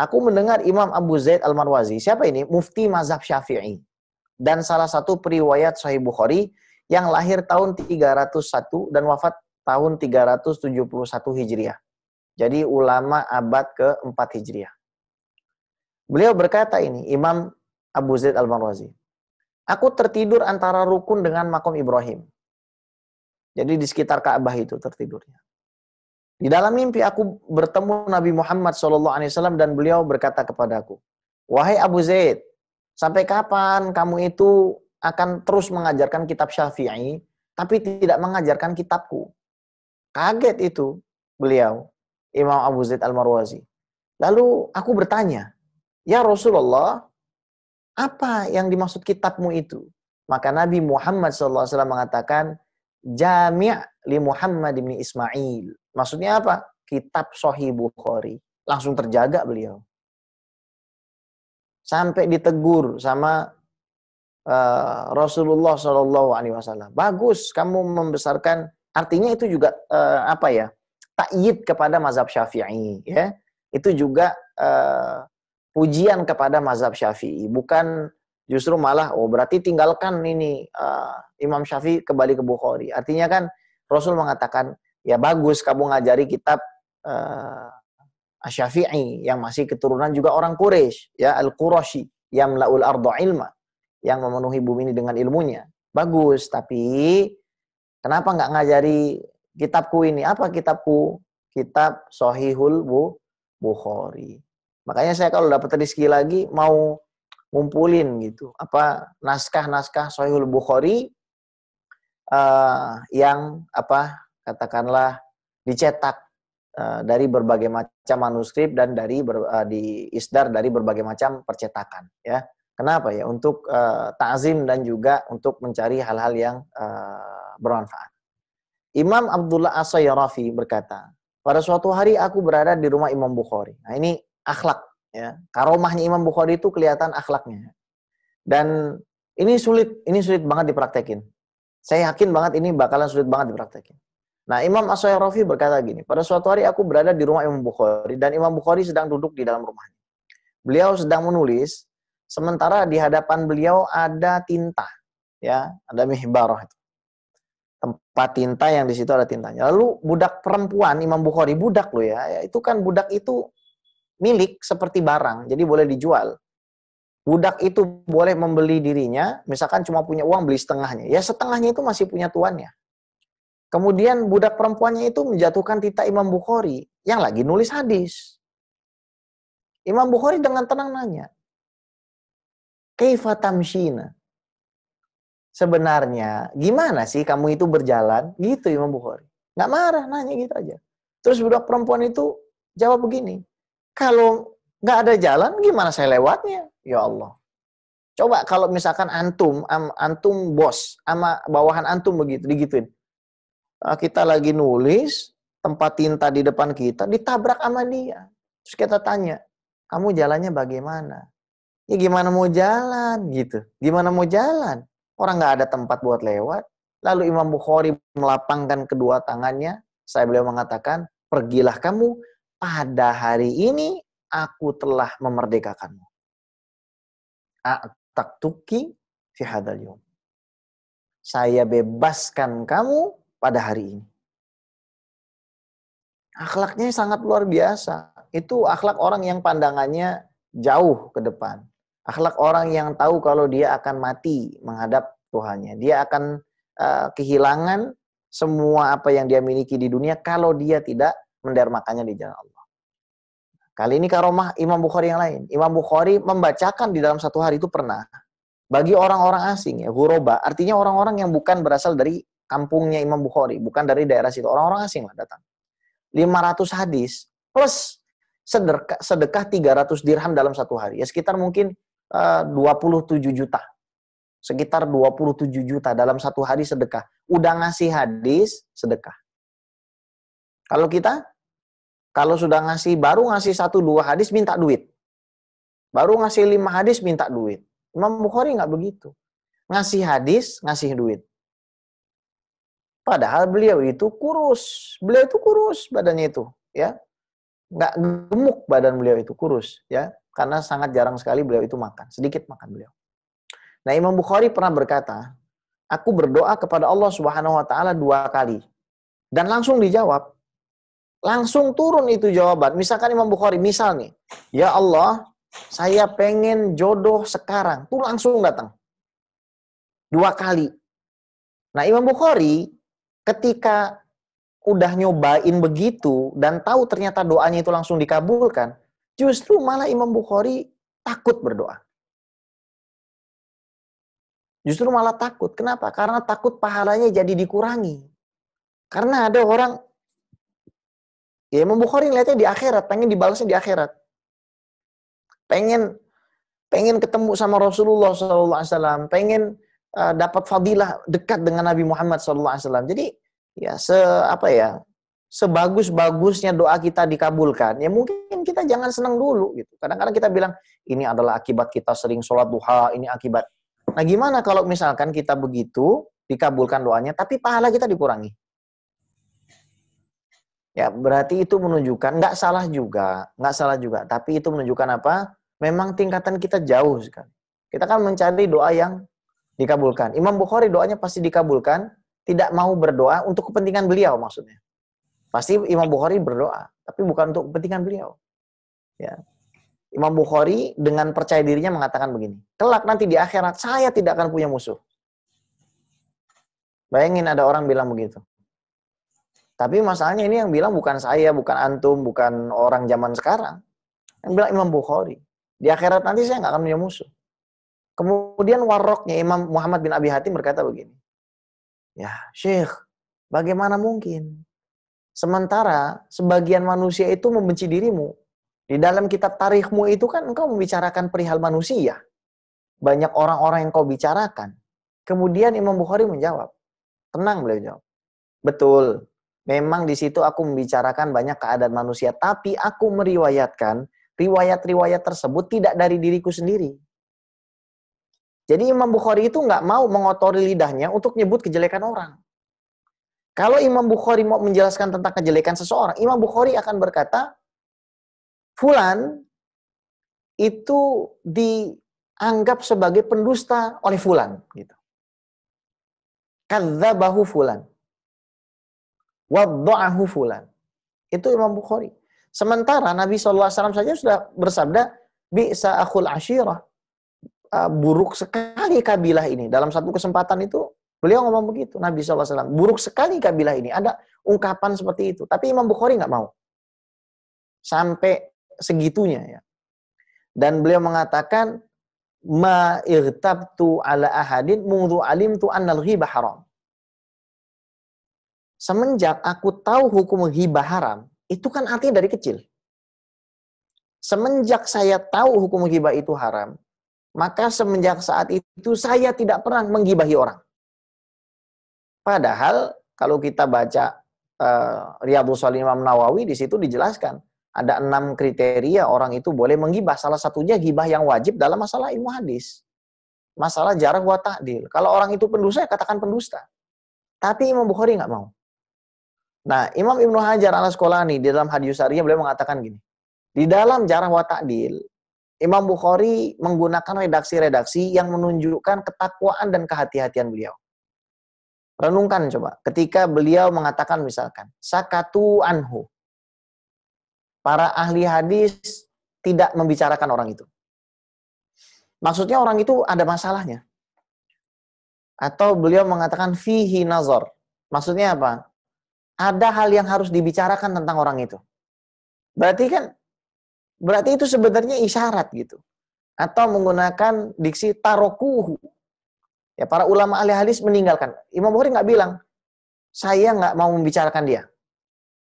Aku mendengar Imam Abu Zaid Al-Marwazi. Siapa ini? Mufti mazhab Syafi'i. Dan salah satu periwayat Sahih Bukhari yang lahir tahun 301 dan wafat tahun 371 Hijriah. Jadi ulama abad ke-4 Hijriah. Beliau berkata ini, Imam Abu Zaid Al-Marwazi. Aku tertidur antara rukun dengan makom Ibrahim. Jadi di sekitar Ka'bah itu tertidurnya. Di dalam mimpi aku bertemu Nabi Muhammad SAW dan beliau berkata kepadaku, wahai Abu Zaid, sampai kapan kamu itu akan terus mengajarkan kitab Syafi'i, tapi tidak mengajarkan kitabku? Kaget itu beliau, Imam Abu Zaid Al-Marwazi. Lalu aku bertanya, ya Rasulullah, apa yang dimaksud kitabmu itu? Maka Nabi Muhammad SAW mengatakan, Jami' li Muhammad bin Ismail. Maksudnya apa? Kitab Sahih Bukhari. Langsung terjaga beliau. Sampai ditegur sama Rasulullah SAW. Bagus kamu membesarkan. Artinya itu juga takyid kepada mazhab Syafi'i. Ya, itu juga pujian kepada mazhab Syafi'i. Bukan justru malah, oh berarti tinggalkan ini Imam Syafi'i kembali ke Bukhari. Artinya kan Rasul mengatakan, ya bagus kamu ngajari kitab Asy-Syafi'i yang masih keturunan juga orang Quraisy, ya Al-Qurashi, yamla'ul arda ilma, yang memenuhi bumi ini dengan ilmunya. Bagus, tapi kenapa nggak ngajari kitabku ini? Apa kitabku? Kitab Shahihul Bukhari. Makanya saya kalau dapat rezeki lagi mau ngumpulin gitu, naskah-naskah Shahihul Bukhari yang katakanlah dicetak dari berbagai macam manuskrip dan diisdar dari berbagai macam percetakan. Ya, kenapa ya? Untuk ta'zim dan juga untuk mencari hal-hal yang bermanfaat. Imam Abdullah As-Sayyarafi berkata, pada suatu hari aku berada di rumah Imam Bukhari. Nah ini akhlak, ya. Karomahnya Imam Bukhari itu kelihatan akhlaknya. Dan ini sulit banget dipraktekin. Saya yakin banget ini bakalan sulit banget dipraktekin. Nah Imam As-Sayyarafi berkata gini, pada suatu hari aku berada di rumah Imam Bukhari dan Imam Bukhari sedang duduk di dalam rumahnya. Beliau sedang menulis, sementara di hadapan beliau ada tinta, ya, ada mihbarah itu. Tempat tinta yang di situ ada tintanya. Lalu budak perempuan Imam Bukhari, budak loh ya, itu kan budak itu milik seperti barang, jadi boleh dijual. Budak itu boleh membeli dirinya, misalkan cuma punya uang beli setengahnya, ya setengahnya itu masih punya tuannya. Kemudian budak perempuannya itu menjatuhkan tinta Imam Bukhari yang lagi nulis hadis. Imam Bukhari dengan tenang nanya, "Kaifa tamshina?" Sebenarnya gimana sih kamu itu berjalan? Gitu Imam Bukhari. Nggak marah, nanya gitu aja. Terus budak perempuan itu jawab begini, kalau nggak ada jalan gimana saya lewatnya? Ya Allah. Coba kalau misalkan antum bos sama bawahan antum begitu, digituin. Kita lagi nulis, tempat tinta di depan kita ditabrak sama dia. Terus kita tanya, kamu jalannya bagaimana? Ya gimana mau jalan gitu? Gimana mau jalan? Orang nggak ada tempat buat lewat. Lalu Imam Bukhari melapangkan kedua tangannya. Beliau mengatakan, pergilah kamu. Pada hari ini aku telah memerdekakanmu. A'taqtuki fi hadzal yaum. Saya bebaskan kamu pada hari ini. Akhlaknya sangat luar biasa. Itu akhlak orang yang pandangannya jauh ke depan. Akhlak orang yang tahu kalau dia akan mati menghadap Tuhannya. Dia akan kehilangan semua apa yang dia miliki di dunia kalau dia tidak mendermakannya di jalan Allah. Kali ini karomah Imam Bukhari yang lain. Imam Bukhari membacakan di dalam satu hari itu pernah. Bagi orang-orang asing, ya, ghuraba, artinya orang-orang yang bukan berasal dari kampungnya Imam Bukhari, bukan dari daerah situ. Orang-orang asing lah datang. 500 hadis plus sedekah 300 dirham dalam satu hari. Ya sekitar mungkin 27 juta. Sekitar 27 juta dalam satu hari sedekah. Udah ngasih hadis, sedekah. Kalau kita, kalau sudah baru ngasih 1-2 hadis, minta duit. Baru ngasih 5 hadis, minta duit. Imam Bukhari nggak begitu. Ngasih hadis, ngasih duit. Padahal beliau itu kurus. Beliau itu kurus badannya itu. Ya, nggak gemuk badan beliau itu, kurus. Ya, karena sangat jarang sekali beliau itu makan. Sedikit makan beliau. Nah, Imam Bukhari pernah berkata, aku berdoa kepada Allah Subhanahu wa taala 2 kali. Dan langsung dijawab. Langsung turun itu jawaban. Misalkan Imam Bukhari, misal nih, ya Allah, saya pengen jodoh sekarang. Tuh langsung datang. 2 kali. Nah, Imam Bukhari ketika udah nyobain begitu dan tahu ternyata doanya itu langsung dikabulkan, justru malah Imam Bukhari takut berdoa. Justru malah takut. Kenapa? Karena takut pahalanya jadi dikurangi. Karena ada orang, ya Imam Bukhari ngeliatnya di akhirat, pengen dibalasnya di akhirat. Pengen ketemu sama Rasulullah SAW, pengen dapat fadilah dekat dengan Nabi Muhammad SAW. Jadi ya sebagus-bagusnya doa kita dikabulkan, ya mungkin kita jangan senang dulu gitu. Kadang-kadang kita bilang ini adalah akibat kita sering sholat duha, ini akibat. Nah gimana kalau misalkan kita begitu dikabulkan doanya, tapi pahala kita dikurangi? Ya berarti itu menunjukkan nggak salah juga, tapi itu menunjukkan apa? Memang tingkatan kita jauh sekali. Kita kan mencari doa yang dikabulkan. Imam Bukhari doanya pasti dikabulkan, tidak mau berdoa untuk kepentingan beliau maksudnya. Pasti Imam Bukhari berdoa, tapi bukan untuk kepentingan beliau. Ya. Imam Bukhari dengan percaya dirinya mengatakan begini, kelak nanti di akhirat saya tidak akan punya musuh. Bayangin ada orang bilang begitu. Tapi masalahnya ini yang bilang bukan saya, bukan antum, bukan orang zaman sekarang. Yang bilang Imam Bukhari. Di akhirat nanti saya nggak akan punya musuh. Kemudian waroknya Imam Muhammad bin Abi Hatim berkata begini. Ya Syekh, bagaimana mungkin? Sementara sebagian manusia itu membenci dirimu. Di dalam kitab tarikhmu itu kan engkau membicarakan perihal manusia. Banyak orang-orang yang kau bicarakan. Kemudian Imam Bukhari menjawab. Tenang, beliau jawab. Betul. Memang di situ aku membicarakan banyak keadaan manusia. Tapi aku meriwayatkan riwayat-riwayat tersebut tidak dari diriku sendiri. Jadi Imam Bukhari itu nggak mau mengotori lidahnya untuk nyebut kejelekan orang. Kalau Imam Bukhari mau menjelaskan tentang kejelekan seseorang, Imam Bukhari akan berkata, Fulan itu dianggap sebagai pendusta oleh Fulan. Gitu. Kadzabahu Fulan. Wadda'ahu Fulan. Itu Imam Bukhari. Sementara Nabi SAW saja sudah bersabda, Bi'sa akhul ashirah. Buruk sekali kabilah ini. Dalam satu kesempatan itu, beliau ngomong begitu. Nabi SAW. Buruk sekali kabilah ini. Ada ungkapan seperti itu. Tapi Imam Bukhari nggak mau. Sampai segitunya ya. Dan beliau mengatakan, Ma irtabtu ala ahadin mungdu alimtu annal ghibah haram. Semenjak aku tahu hukum ghibah haram, itu kan artinya dari kecil. Semenjak saya tahu hukum ghibah itu haram, maka semenjak saat itu saya tidak pernah menggibahi orang. Padahal kalau kita baca Riyadhus Shalihin Imam Nawawi, di situ dijelaskan ada 6 kriteria orang itu boleh menggibah. Salah satunya gibah yang wajib dalam masalah ilmu hadis. Masalah jarh wa ta'dil. Kalau orang itu pendusta, katakan pendusta. Tapi Imam Bukhari nggak mau. Nah, Imam Ibnu Hajar al-Asqalani di dalam Hadis Syariah beliau mengatakan gini. Di dalam jarh wa ta'dil, Imam Bukhari menggunakan redaksi-redaksi yang menunjukkan ketakwaan dan kehati-hatian beliau. Renungkan coba. Ketika beliau mengatakan misalkan, sakatu anhu. Para ahli hadis tidak membicarakan orang itu. Maksudnya orang itu ada masalahnya. Atau beliau mengatakan fihi nazar. Maksudnya apa? Ada hal yang harus dibicarakan tentang orang itu. Berarti itu sebenarnya isyarat gitu. Atau menggunakan diksi tarokuhu. Ya, para ulama ahli hadis meninggalkan. Imam Bukhari nggak bilang, saya nggak mau membicarakan dia.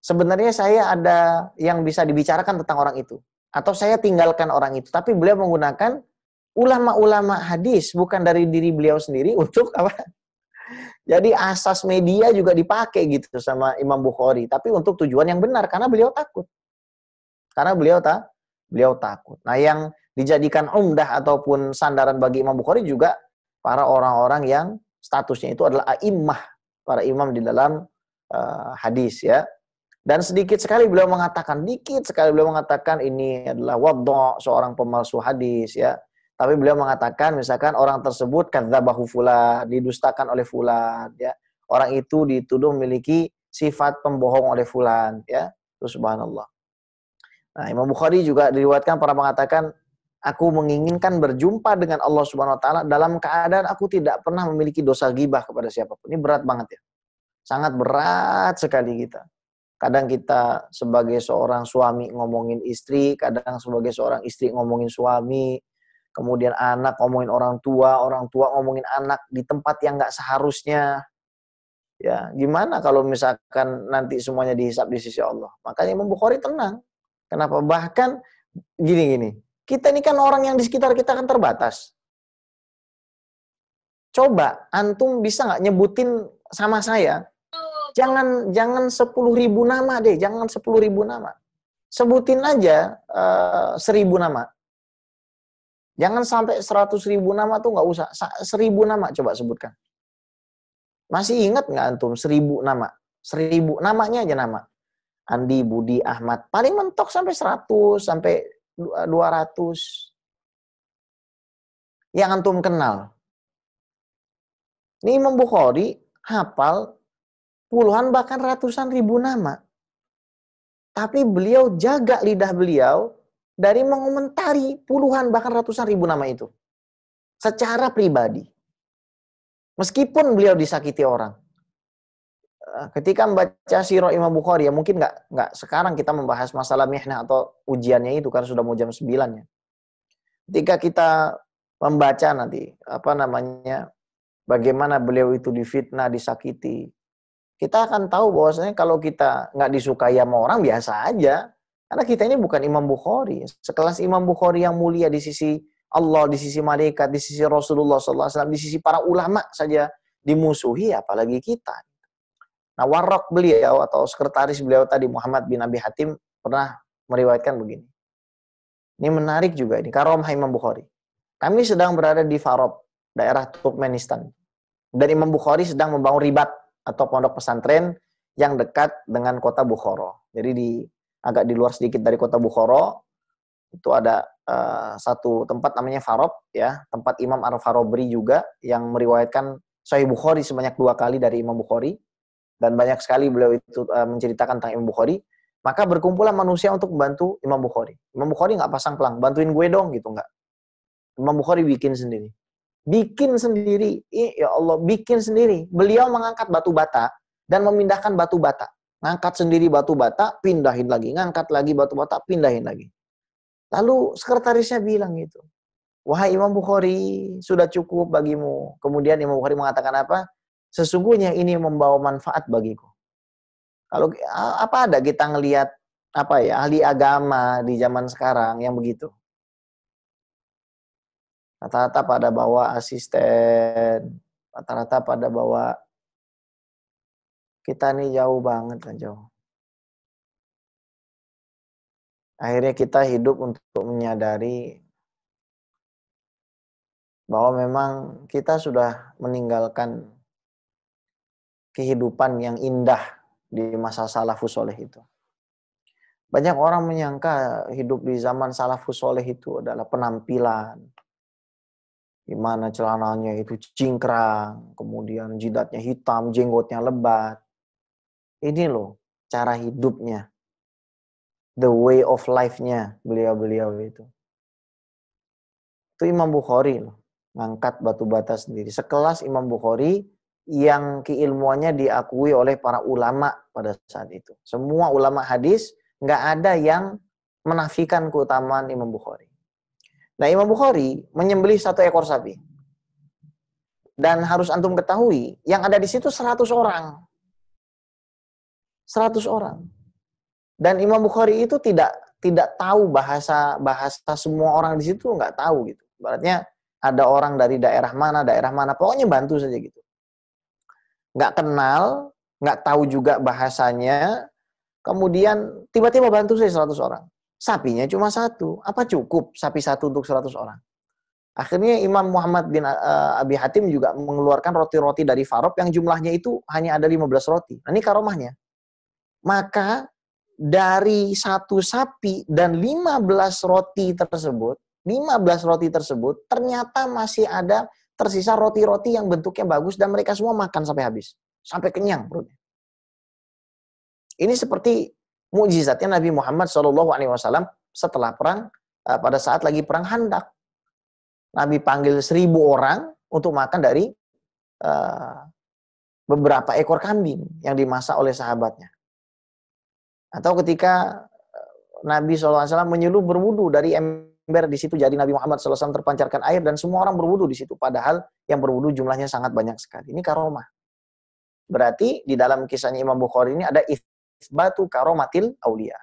Sebenarnya saya ada yang bisa dibicarakan tentang orang itu. Atau saya tinggalkan orang itu. Tapi beliau menggunakan ulama-ulama hadis, bukan dari diri beliau sendiri untuk apa? Jadi asas media juga dipakai gitu sama Imam Bukhari. Tapi untuk tujuan yang benar, karena beliau takut. Karena beliau takut. Nah, yang dijadikan umdah ataupun sandaran bagi Imam Bukhari juga para orang-orang yang statusnya itu adalah a'immah, para imam di dalam hadis ya. Dan sedikit sekali beliau mengatakan ini adalah wadda' seorang pemalsu hadis ya. Tapi beliau mengatakan misalkan orang tersebut kadzabahu fulan, didustakan oleh fulan ya. Orang itu dituduh memiliki sifat pembohong oleh fulan ya. Itu subhanallah. Nah, Imam Bukhari juga diriwayatkan pernah mengatakan, aku menginginkan berjumpa dengan Allah Subhanahu wa taala dalam keadaan aku tidak pernah memiliki dosa ghibah kepada siapapun. Ini berat banget ya. Sangat berat sekali kita. Kadang kita sebagai seorang suami ngomongin istri, kadang sebagai seorang istri ngomongin suami, kemudian anak ngomongin orang tua ngomongin anak di tempat yang nggak seharusnya. Ya, gimana kalau misalkan nanti semuanya dihisab di sisi Allah? Makanya Imam Bukhari tenang. Kenapa? Bahkan gini. Kita ini kan orang yang di sekitar kita kan terbatas. Coba antum bisa nggak nyebutin sama saya? Jangan 10.000 nama deh, jangan 10.000 nama. Sebutin aja 1.000 nama. Jangan sampai 100.000 nama tuh nggak usah. 1.000 nama coba sebutkan. Masih ingat nggak antum 1.000 nama? 1.000 namanya aja nama. Andi, Budi, Ahmad. Paling mentok sampai 100, sampai 200. Yang antum kenal. Ini Imam Bukhari hafal puluhan bahkan ratusan ribu nama. Tapi beliau jaga lidah beliau dari mengomentari puluhan bahkan ratusan ribu nama itu. Secara pribadi. Meskipun beliau disakiti orang. Ketika membaca sirah Imam Bukhari, ya mungkin nggak sekarang kita membahas masalah mihnah atau ujiannya itu, karena sudah mau jam 9 ya. Ketika kita membaca nanti, bagaimana beliau itu difitnah, disakiti. kita akan tahu bahwasanya kalau kita nggak disukai sama orang biasa aja. Karena kita ini bukan Imam Bukhari. Sekelas Imam Bukhari yang mulia di sisi Allah, di sisi malaikat, di sisi Rasulullah SAW, di sisi para ulama saja dimusuhi, apalagi kita. Nah, warok beliau atau sekretaris beliau tadi, Muhammad bin Abi Hatim, pernah meriwayatkan begini. Ini menarik juga, ini karomah Imam Bukhari. Kami sedang berada di Farob, daerah Turkmenistan. Dan Imam Bukhari sedang membangun ribat atau pondok pesantren yang dekat dengan kota Bukhara. Jadi agak di luar sedikit dari kota Bukhara, itu ada satu tempat namanya Farob, ya, tempat Imam Al-Farobri juga yang meriwayatkan Sahih Bukhari sebanyak 2 kali dari Imam Bukhari. Dan banyak sekali beliau itu menceritakan tentang Imam Bukhari. Maka berkumpulan manusia untuk membantu Imam Bukhari. Imam Bukhari nggak pasang pelang, bantuin gue dong gitu, nggak. Imam Bukhari bikin sendiri. Bikin sendiri, ya Allah, bikin sendiri. Beliau mengangkat batu bata dan memindahkan batu bata. Ngangkat sendiri batu bata, pindahin lagi. Ngangkat lagi batu bata, pindahin lagi. Lalu sekretarisnya bilang gitu, wahai Imam Bukhari, sudah cukup bagimu. Kemudian Imam Bukhari mengatakan apa? Sesungguhnya ini membawa manfaat bagiku. Kalau apa ada kita ngelihat apa ya, ahli agama di zaman sekarang yang begitu? Rata-rata pada bawa asisten, rata-rata pada bawa, kita nih jauh banget kan, jauh. Akhirnya kita hidup untuk menyadari bahwa memang kita sudah meninggalkan kehidupan yang indah di masa salafus soleh itu. Banyak orang menyangka hidup di zaman salafus soleh itu adalah penampilan. Di mana celananya itu cingkrang, kemudian jidatnya hitam, jenggotnya lebat. Ini loh cara hidupnya. The way of life-nya beliau-beliau itu. Itu Imam Bukhari loh, ngangkat batu bata sendiri. Sekelas Imam Bukhari yang keilmuannya diakui oleh para ulama pada saat itu. Semua ulama hadis, nggak ada yang menafikan keutamaan Imam Bukhari. Nah, Imam Bukhari menyembelih 1 ekor sapi. Dan harus antum ketahui, yang ada di situ 100 orang. 100 orang. Dan Imam Bukhari itu tidak tahu bahasa semua orang di situ, nggak tahu gitu. Berarti ada orang dari daerah mana, pokoknya bantu saja gitu. Nggak kenal, nggak tahu juga bahasanya, kemudian tiba-tiba bantu saya 100 orang. Sapinya cuma 1. Apa cukup sapi 1 untuk 100 orang? Akhirnya Imam Muhammad bin Abi Hatim juga mengeluarkan roti-roti dari Farob yang jumlahnya itu hanya ada 15 roti. Nah, ini karomahnya. Maka dari 1 sapi dan 15 roti tersebut ternyata masih ada tersisa roti-roti yang bentuknya bagus dan mereka semua makan sampai habis. Sampai kenyang perutnya. Ini seperti mukjizatnya Nabi Muhammad SAW setelah perang, pada saat lagi perang Khandaq. Nabi panggil 1000 orang untuk makan dari beberapa ekor kambing yang dimasak oleh sahabatnya. Atau ketika Nabi SAW menyuruh berwudu dari ember, di situ jadi Nabi Muhammad SAW terpancarkan air dan semua orang berwudu di situ. Padahal yang berwudu jumlahnya sangat banyak sekali. Ini karomah. Berarti di dalam kisahnya Imam Bukhari ini ada isbatu karomatil aulia.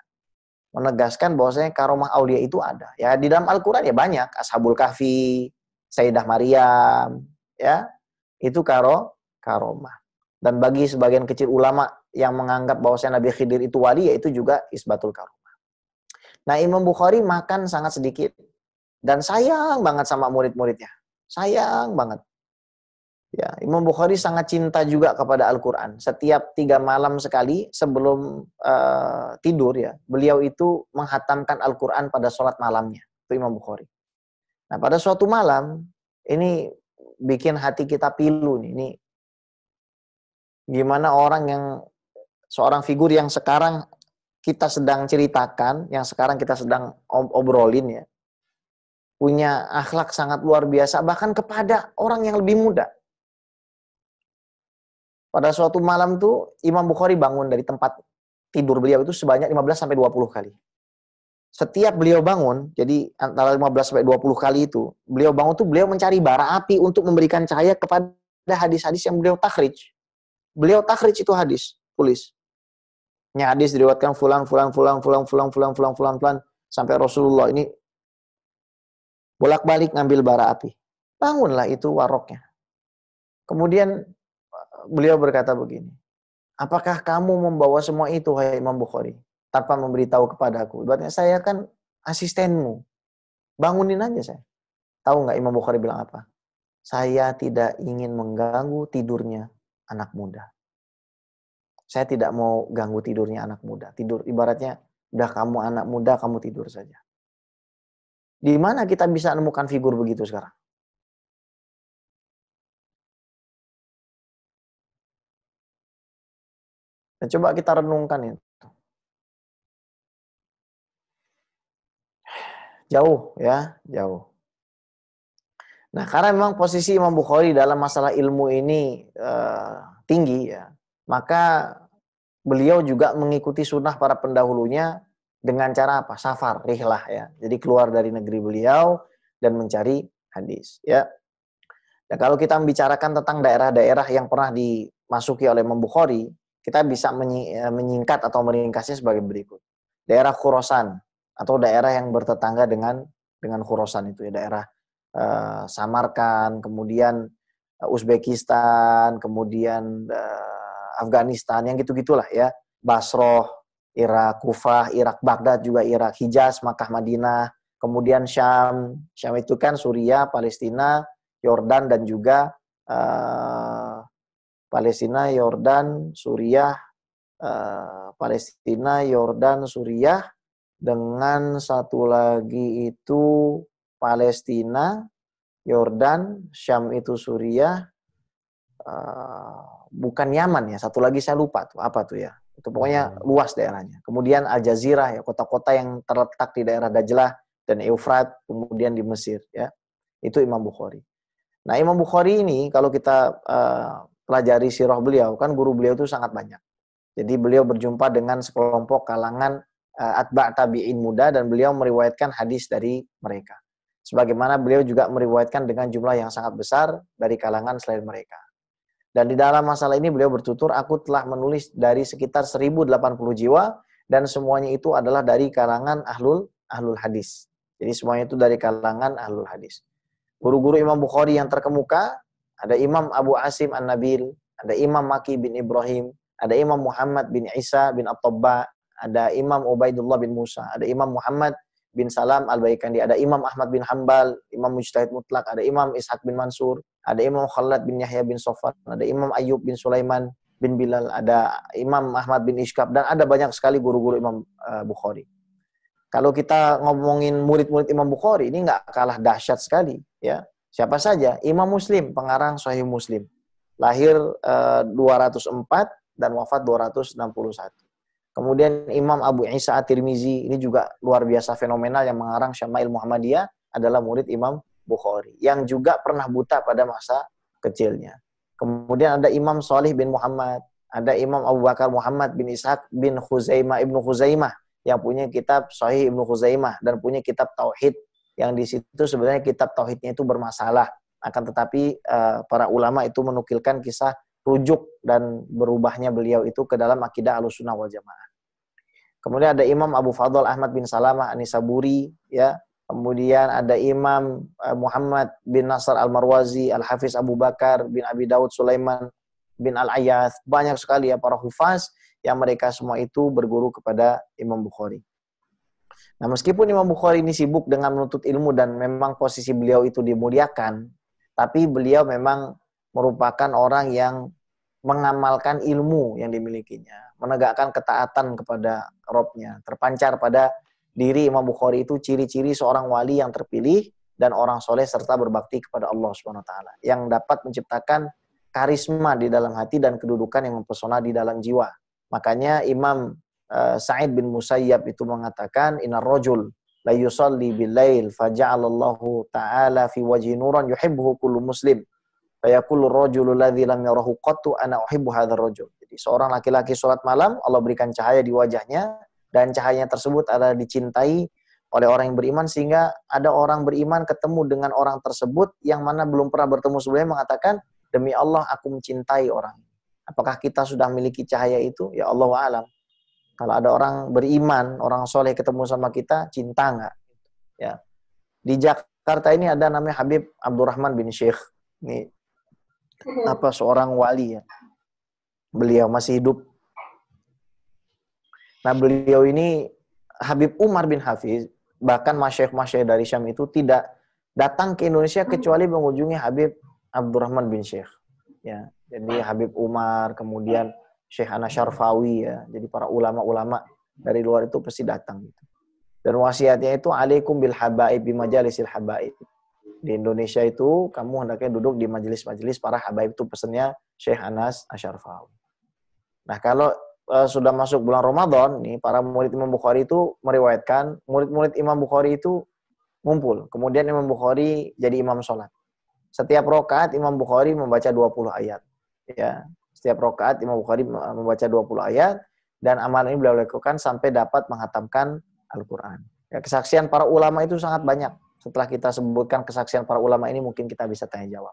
Menegaskan bahwasanya karomah aulia itu ada. Ya, di dalam Al-Quran ya banyak. Ashabul Kahfi, Sayyidah Maryam, ya, itu karomah. Dan bagi sebagian kecil ulama yang menganggap bahwasanya Nabi Khidir itu wali, yaitu juga isbatul karomah. Nah, Imam Bukhari makan sangat sedikit. Dan sayang banget sama murid-muridnya. Sayang banget. Ya, Imam Bukhari sangat cinta juga kepada Al-Quran. Setiap 3 malam sekali sebelum tidur ya, beliau itu menghatamkan Al-Quran pada sholat malamnya. Itu Imam Bukhari. Nah, pada suatu malam, ini bikin hati kita pilu nih. Ini gimana orang yang, seorang figur yang sekarang kita sedang ceritakan, yang sekarang kita sedang obrolin ya, punya akhlak sangat luar biasa, bahkan kepada orang yang lebih muda. Pada suatu malam tuh, Imam Bukhari bangun dari tempat tidur beliau itu sebanyak 15-20 kali. Setiap beliau bangun, jadi antara 15-20 kali itu, beliau bangun tuh beliau mencari bara api untuk memberikan cahaya kepada hadis-hadis yang beliau takhrij. Beliau takhrij itu hadis, tulis. Ini hadis diriwayatkan fulan sampai Rasulullah ini bolak-balik ngambil bara api. Bangunlah itu waroknya. Kemudian beliau berkata begini, apakah kamu membawa semua itu, hai Imam Bukhari, tanpa memberitahu kepadaku? Berarti saya kan asistenmu. Bangunin aja saya. Tahu nggak Imam Bukhari bilang apa? Saya tidak ingin mengganggu tidurnya anak muda. Saya tidak mau ganggu tidurnya anak muda. Tidur ibaratnya, udah kamu anak muda, kamu tidur saja. Di mana kita bisa menemukan figur begitu sekarang? Dan coba kita renungkan itu. Jauh ya, jauh. Nah, karena memang posisi Imam Bukhari dalam masalah ilmu ini tinggi ya, maka beliau juga mengikuti sunnah para pendahulunya dengan cara apa? Safar, rihlah ya. Jadi keluar dari negeri beliau dan mencari hadis ya. Dan kalau kita membicarakan tentang daerah-daerah yang pernah dimasuki oleh Imam Bukhari, kita bisa menyingkat atau meringkasnya sebagai berikut. Daerah Khurasan atau daerah yang bertetangga dengan Khurasan itu ya, daerah Samarkand, kemudian Uzbekistan, kemudian Afghanistan, yang gitu-gitulah ya. Basroh, Irak, Kufah, Irak, Baghdad juga Irak, Hijaz, Makkah, Madinah, kemudian Syam. Syam itu kan Suriah, Palestina, Yordan, dan juga Palestina, Yordan, Suriah, Palestina, Yordan, Suriah, dengan satu lagi itu Palestina, Yordan, Syam itu Suriah, bukan Yaman ya, satu lagi saya lupa tuh, apa tuh ya. Itu pokoknya luas daerahnya. Kemudian Al-Jazirah ya, kota-kota yang terletak di daerah Dajlah dan Eufrat, kemudian di Mesir ya. Itu Imam Bukhari. Nah, Imam Bukhari ini kalau kita pelajari sirah beliau, kan guru beliau itu sangat banyak. Jadi beliau berjumpa dengan sekelompok kalangan atba' tabi'in muda dan beliau meriwayatkan hadis dari mereka. Sebagaimana beliau juga meriwayatkan dengan jumlah yang sangat besar dari kalangan selain mereka. Dan di dalam masalah ini beliau bertutur, aku telah menulis dari sekitar 1080 jiwa dan semuanya itu adalah dari kalangan ahlul hadis. Jadi semuanya itu dari kalangan ahlul hadis. Guru-guru Imam Bukhari yang terkemuka, ada Imam Abu Asim An-Nabil, ada Imam Maki bin Ibrahim, ada Imam Muhammad bin Isa bin At-Tabba, ada Imam Ubaidullah bin Musa, ada Imam Muhammad bin Salam Al-Baikandi, ada Imam Ahmad bin Hambal, Imam Mujtahid Mutlak, ada Imam Ishaq bin Mansur, ada Imam Khalad bin Yahya bin Sofar, ada Imam Ayyub bin Sulaiman bin Bilal, ada Imam Ahmad bin Ishkab, dan ada banyak sekali guru-guru Imam Bukhari. Kalau kita ngomongin murid-murid Imam Bukhari, ini nggak kalah dahsyat sekali ya. Siapa saja? Imam Muslim, pengarang Sahih Muslim. Lahir 204 dan wafat 261. Kemudian Imam Abu Isa At-Tirmizi, ini juga luar biasa fenomenal, yang mengarang Syama'il Muhammadiyah, adalah murid Imam Bukhari, yang juga pernah buta pada masa kecilnya. Kemudian ada Imam Shalih bin Muhammad, ada Imam Abu Bakar Muhammad bin Ishaq bin Khuzaimah Ibnu Khuzaimah, yang punya kitab Sahih Ibnu Khuzaimah dan punya kitab Tauhid, yang di situ sebenarnya kitab Tauhidnya itu bermasalah. Akan tetapi para ulama itu menukilkan kisah rujuk dan berubahnya beliau itu ke dalam akidah Ahlussunnah wal Jamaah. Kemudian ada Imam Abu Fadl Ahmad bin Salamah An-Nisaburi ya. Kemudian ada Imam Muhammad bin Nasr Al-Marwazi, Al-Hafiz Abu Bakar bin Abi Daud Sulaiman bin Al-Ayath. Banyak sekali ya para hufaz yang mereka semua itu berguru kepada Imam Bukhari. Nah, meskipun Imam Bukhari ini sibuk dengan menuntut ilmu dan memang posisi beliau itu dimuliakan, tapi beliau memang merupakan orang yang mengamalkan ilmu yang dimilikinya, menegakkan ketaatan kepada Rabb-nya. Terpancar pada diri Imam Bukhari itu ciri-ciri seorang wali yang terpilih dan orang soleh serta berbakti kepada Allah SWT, yang dapat menciptakan karisma di dalam hati dan kedudukan yang mempesona di dalam jiwa. Makanya Imam Sa'id bin Musayyab itu mengatakan, Innar rajul la yusalli bil-lail faja'alallahu ta'ala fi wajhi nuran yuhibbuhu kullu muslim. Fayaqulu rajulul ladzi lam yarahu qattu ana uhibbu hadzal rajul. Jadi seorang laki-laki salat malam, Allah berikan cahaya di wajahnya, dan cahayanya tersebut adalah dicintai oleh orang yang beriman, sehingga ada orang beriman ketemu dengan orang tersebut yang mana belum pernah bertemu sebelumnya, mengatakan, demi Allah aku mencintai orang ini. Apakah kita sudah memiliki cahaya itu? Ya Allah a'lam. Kalau ada orang beriman, orang soleh ketemu sama kita, cinta nggak? Ya. Di Jakarta ini ada namanya Habib Abdurrahman bin Syekh. Ini seorang wali ya. Beliau masih hidup. Nah, beliau ini Habib Umar bin Hafiz, bahkan masyayikh dari Syam itu tidak datang ke Indonesia kecuali mengunjungi Habib Abdurrahman bin Syekh. Ya, jadi Habib Umar, kemudian Syekh Anas Syarfawi ya. Jadi para ulama-ulama dari luar itu pasti datang gitu. Dan wasiatnya itu alaikum bil habaib bi majalisil habaib. Di Indonesia itu kamu hendaknya duduk di majelis-majelis para habaib, itu pesannya Syekh Anas Syarfawi. Nah, kalau sudah masuk bulan Ramadan nih, para murid Imam Bukhari itu meriwayatkan murid-murid Imam Bukhari itu ngumpul. Kemudian Imam Bukhari jadi imam sholat. Setiap rakaat Imam Bukhari membaca 20 ayat. Ya, setiap rakaat Imam Bukhari membaca 20 ayat, dan amal ini beliau lakukan sampai dapat menghatamkan Al-Quran. Ya, kesaksian para ulama itu sangat banyak. Setelah kita sebutkan kesaksian para ulama ini, mungkin kita bisa tanya jawab.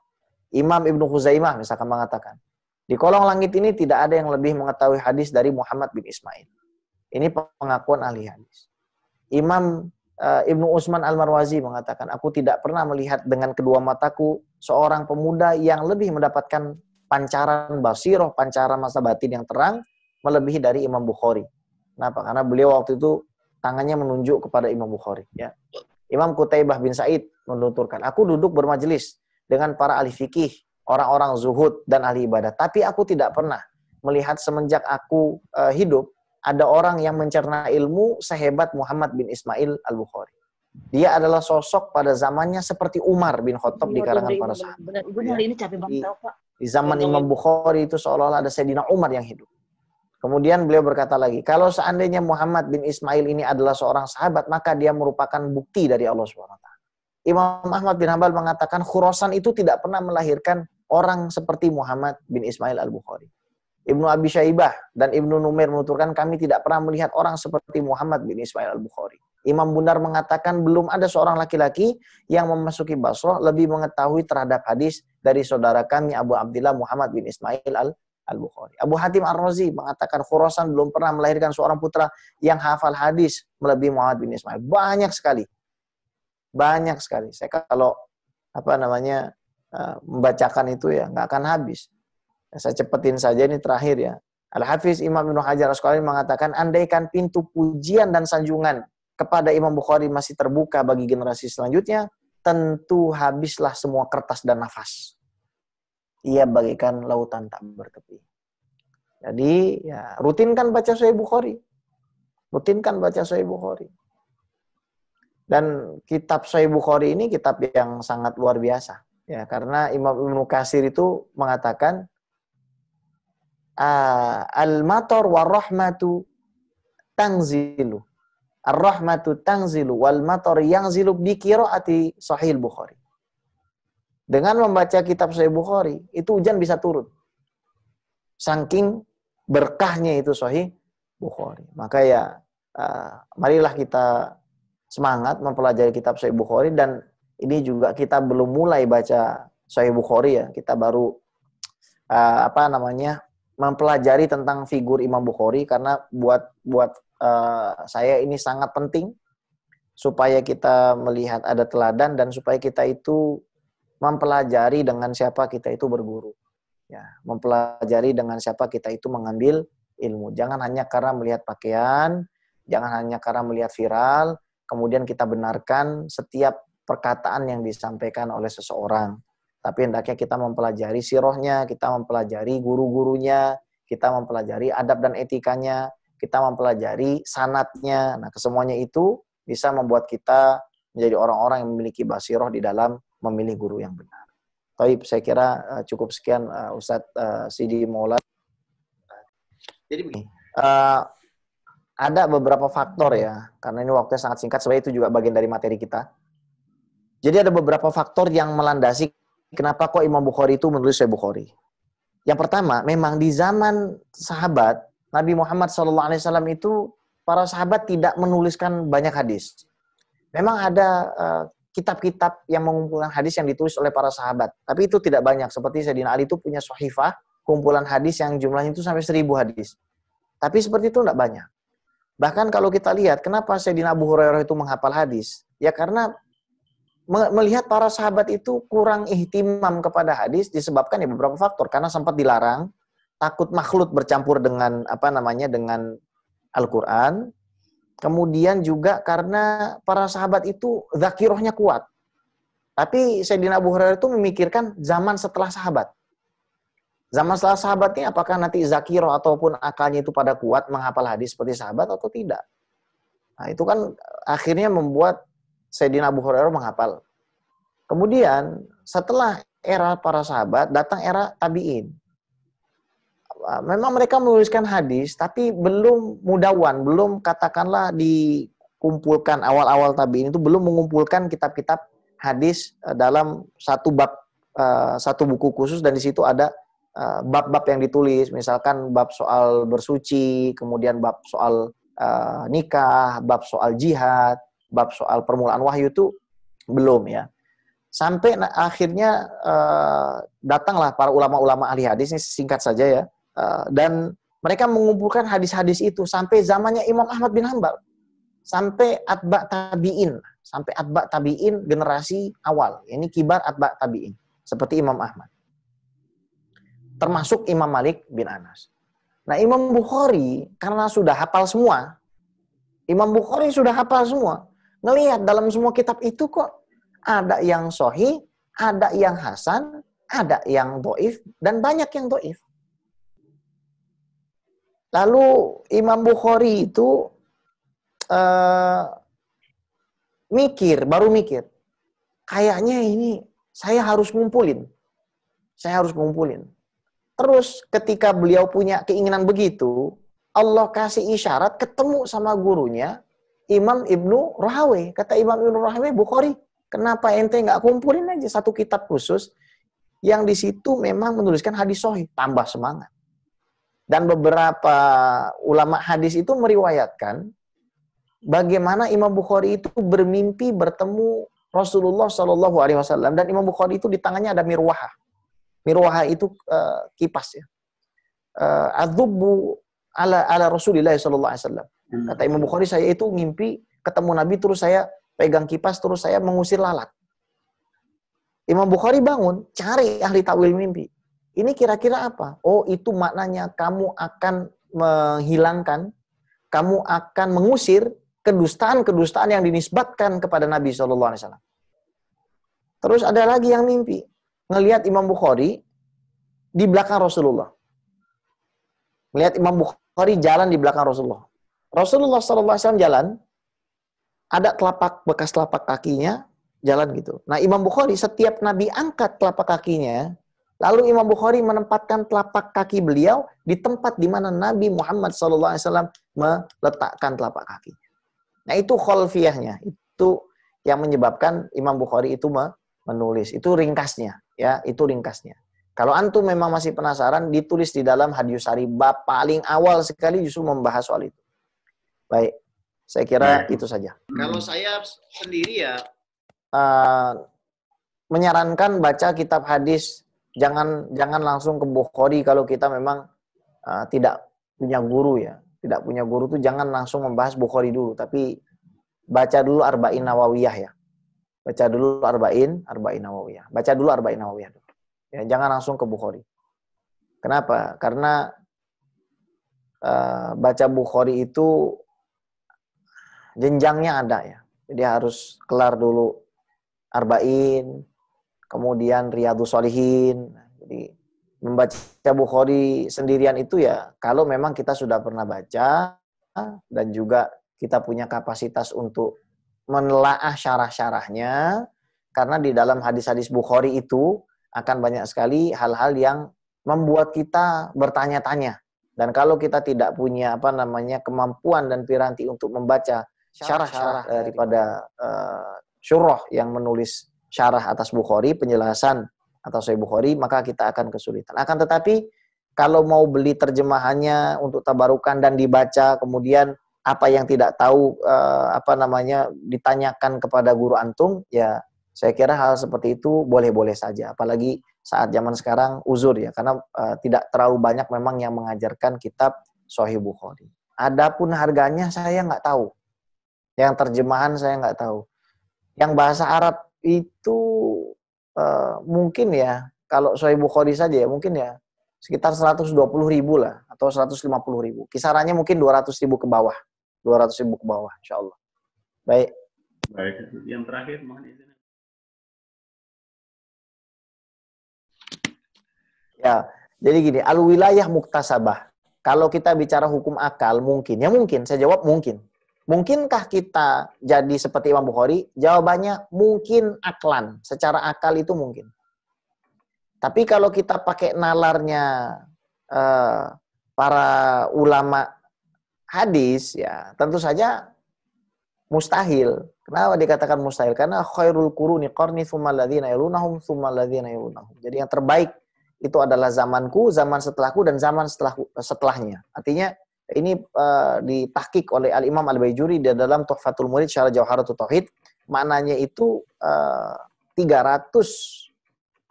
Imam Ibnu Khuzaimah misalkan mengatakan, di kolong langit ini tidak ada yang lebih mengetahui hadis dari Muhammad bin Ismail. Ini pengakuan ahli hadis. Imam Ibnu Utsman Al-Marwazi mengatakan, aku tidak pernah melihat dengan kedua mataku seorang pemuda yang lebih mendapatkan pancaran basiroh, pancaran masa batin yang terang, melebihi dari Imam Bukhari. Kenapa? Karena beliau waktu itu tangannya menunjuk kepada Imam Bukhari. Ya. Imam Qutaibah bin Sa'id menuturkan, aku duduk bermajelis dengan para ahli fikih, orang-orang zuhud dan ahli ibadah. Tapi aku tidak pernah melihat semenjak aku hidup, ada orang yang mencerna ilmu sehebat Muhammad bin Ismail Al-Bukhari. Dia adalah sosok pada zamannya seperti Umar bin Khattab di kalangan para sahabat. Benar, Ibu hari ini capek banget tau, Pak. Di zaman Imam Bukhari itu seolah-olah ada Sayyidina Umar yang hidup. Kemudian beliau berkata lagi, kalau seandainya Muhammad bin Ismail ini adalah seorang sahabat, maka dia merupakan bukti dari Allah SWT. Imam Ahmad bin Hanbal mengatakan, Khurasan itu tidak pernah melahirkan orang seperti Muhammad bin Ismail Al-Bukhari. Ibnu Abi Syaibah dan Ibnu Numair menuturkan, kami tidak pernah melihat orang seperti Muhammad bin Ismail Al-Bukhari. Imam Bundar mengatakan, belum ada seorang laki-laki yang memasuki Basrah lebih mengetahui terhadap hadis dari saudara kami Abu Abdillah Muhammad bin Ismail Al-Bukhari. Abu Hatim Ar-Razi mengatakan, Khurasan belum pernah melahirkan seorang putra yang hafal hadis melebihi Muhammad bin Ismail. Banyak sekali. Banyak sekali. Saya kalau membacakan itu ya nggak akan habis. Saya cepetin saja ini terakhir ya. Al-Hafiz Imam Ibnu Hajar Asqalani mengatakan, andaikan pintu pujian dan sanjungan kepada Imam Bukhari masih terbuka bagi generasi selanjutnya, tentu habislah semua kertas dan nafas. Ia bagaikan lautan tak bertepi. Jadi ya rutinkan baca Sahih Bukhari. Rutinkan baca Sahih Bukhari. Dan kitab Sahih Bukhari ini kitab yang sangat luar biasa. Ya, karena Imam Ibnu Katsir itu mengatakan, al-matar war-rahmatu tanzilu. Ar-rahmatu tanzilu wal matar yanzilu bi qiraati Sahih Bukhari. Dengan membaca kitab Sahih Bukhari, itu hujan bisa turun. Saking berkahnya itu Sahih Bukhari. Maka ya, marilah kita semangat mempelajari kitab Sahih Bukhari, dan ini juga kita belum mulai baca Sahih Bukhari ya. Kita baru mempelajari tentang figur Imam Bukhari, karena buat saya ini sangat penting supaya kita melihat ada teladan dan supaya kita itu mempelajari dengan siapa kita itu berguru. Ya, mempelajari dengan siapa kita itu mengambil ilmu. Jangan hanya karena melihat pakaian, jangan hanya karena melihat viral, kemudian kita benarkan setiap perkataan yang disampaikan oleh seseorang. Tapi hendaknya kita mempelajari sirahnya, kita mempelajari guru-gurunya, kita mempelajari adab dan etikanya, kita mempelajari sanadnya. Nah, kesemuanya itu bisa membuat kita menjadi orang-orang yang memiliki basirah di dalam memilih guru yang benar. Baik, saya kira cukup sekian Ustadz Sidi Maulana. Jadi begini, ada beberapa faktor ya, karena ini waktunya sangat singkat, sebenarnya itu juga bagian dari materi kita. Jadi ada beberapa faktor yang melandasi kenapa kok Imam Bukhari itu menulis Sahih Bukhari. Yang pertama, memang di zaman sahabat Nabi Muhammad SAW itu para sahabat tidak menuliskan banyak hadis. Memang ada kitab-kitab yang mengumpulkan hadis yang ditulis oleh para sahabat, tapi itu tidak banyak. Seperti Sayyidina Ali itu punya Sahifah kumpulan hadis yang jumlahnya itu sampai 1000 hadis. Tapi seperti itu tidak banyak. Bahkan kalau kita lihat, kenapa Sayyidina Abu Hurairah itu menghafal hadis? Ya karena melihat para sahabat itu kurang ihtimam kepada hadis disebabkan ya beberapa faktor. Karena sempat dilarang, takut makhluk bercampur dengan dengan Al-Quran. Kemudian juga karena para sahabat itu zakirohnya kuat. Tapi Sayyidina Abu Hurairah itu memikirkan zaman setelah sahabat. Zaman setelah sahabat ini apakah nanti zakiroh ataupun akalnya itu pada kuat menghafal hadis seperti sahabat atau tidak. Nah itu kan akhirnya membuat Sayyidina Abu Hurairah menghafal. Kemudian setelah era para sahabat datang era tabi'in. Memang mereka menuliskan hadis, tapi belum mudawan, belum katakanlah dikumpulkan awal-awal tabi'in itu belum mengumpulkan kitab-kitab hadis dalam satu bab, satu buku khusus, dan di situ ada bab-bab yang ditulis, misalkan bab soal bersuci, kemudian bab soal nikah, bab soal jihad, bab soal permulaan wahyu itu belum ya. Sampai akhirnya datanglah para ulama-ulama ahli hadis, ini singkat saja ya. Dan mereka mengumpulkan hadis-hadis itu sampai zamannya Imam Ahmad bin Hanbal, sampai atba tabi'in generasi awal. Ini kibar atba tabi'in seperti Imam Ahmad, termasuk Imam Malik bin Anas. Nah, Imam Bukhari karena sudah hafal semua, ngelihat dalam semua kitab itu kok ada yang sahih, ada yang hasan, ada yang dhaif, dan banyak yang dhaif. Lalu Imam Bukhari itu baru mikir, kayaknya ini saya harus ngumpulin. Terus ketika beliau punya keinginan begitu, Allah kasih isyarat ketemu sama gurunya, Imam Ibnu Rahawai. Kata Imam Ibnu Rahawai, Bukhari, kenapa ente nggak kumpulin aja satu kitab khusus yang di situ memang menuliskan hadis sahih, tambah semangat. Dan beberapa ulama hadis itu meriwayatkan bagaimana Imam Bukhari itu bermimpi bertemu Rasulullah Shallallahu Alaihi Wasallam, dan Imam Bukhari itu di tangannya ada mirwahah. Mirwahah itu kipas ya. Adzubbu ala Rasulillah Shallallahu Alaihi Wasallam. Kata Imam Bukhari, saya itu ngimpi ketemu Nabi, terus saya pegang kipas, terus saya mengusir lalat. Imam Bukhari bangun, cari ahli takwil mimpi. Ini kira-kira apa? Oh, itu maknanya kamu akan menghilangkan, kamu akan mengusir kedustaan-kedustaan yang dinisbatkan kepada Nabi SAW. Terus ada lagi yang mimpi, ngelihat Imam Bukhari di belakang Rasulullah. Melihat Imam Bukhari jalan di belakang Rasulullah. Rasulullah SAW jalan, ada bekas telapak kakinya, jalan gitu. Nah, Imam Bukhari setiap Nabi angkat telapak kakinya, lalu Imam Bukhari menempatkan telapak kaki beliau di tempat di mana Nabi Muhammad SAW meletakkan telapak kaki. Nah, itu kholfiyahnya. Itu yang menyebabkan Imam Bukhari itu menulis. Itu ringkasnya. Ya, itu ringkasnya. Kalau antum memang masih penasaran, ditulis di dalam Hadiyus Sari. Bab paling awal sekali justru membahas soal itu. Baik, saya kira itu saja. Kalau saya sendiri ya, menyarankan baca kitab hadis. Jangan langsung ke Bukhari kalau kita memang tidak punya guru ya. Tidak punya guru tuh jangan langsung membahas Bukhari dulu, tapi baca dulu Arba'in Nawawiyah ya. Baca dulu Arba'in Nawawiyah. Baca dulu Arba'in Nawawiyah. Ya, jangan langsung ke Bukhari. Kenapa? Karena baca Bukhari itu jenjangnya ada ya. Jadi harus kelar dulu Arba'in, kemudian Riyadhus Shalihin. Jadi membaca Bukhari sendirian itu ya kalau memang kita sudah pernah baca dan juga kita punya kapasitas untuk menelaah syarah-syarahnya, karena di dalam hadis-hadis Bukhari itu akan banyak sekali hal-hal yang membuat kita bertanya-tanya. Dan kalau kita tidak punya kemampuan dan piranti untuk membaca syarah-syarah daripada syurah yang menulis syarah atas Bukhari, penjelasan atas Sahih Bukhari, maka kita akan kesulitan. Akan tetapi kalau mau beli terjemahannya untuk tabarukan dan dibaca, kemudian apa yang tidak tahu ditanyakan kepada guru antum, ya saya kira hal seperti itu boleh-boleh saja. Apalagi saat zaman sekarang uzur ya, karena tidak terlalu banyak memang yang mengajarkan kitab Sahih Bukhari. Adapun harganya saya nggak tahu. Yang terjemahan saya nggak tahu. Yang bahasa Arab itu mungkin ya, kalau Sahih Bukhari saja ya mungkin ya sekitar 120.000 lah atau 150.000. Kisarannya mungkin 200.000 ke bawah. 200.000 ke bawah, insya Allah. Baik. Baik, yang terakhir mohon izin. Ya, jadi gini, al-wilayah muktasabah. Kalau kita bicara hukum akal, mungkin. Ya mungkin, saya jawab mungkin. Mungkinkah kita jadi seperti Imam Bukhari? Jawabannya mungkin aklan. Secara akal itu mungkin. Tapi kalau kita pakai nalarnya para ulama hadis, ya tentu saja mustahil. Kenapa dikatakan mustahil? Karena khairul quruni qarni tsumma alladziina yalunahum tsumma alladziina yalunahum. Jadi yang terbaik itu adalah zamanku, zaman setelahku, dan zaman setelahnya. Artinya ini ditahqiq oleh Al-Imam Al-Baijuri di dalam Tuhfatul Murid Syarah Jawharatut Tauhid. Maknanya itu 300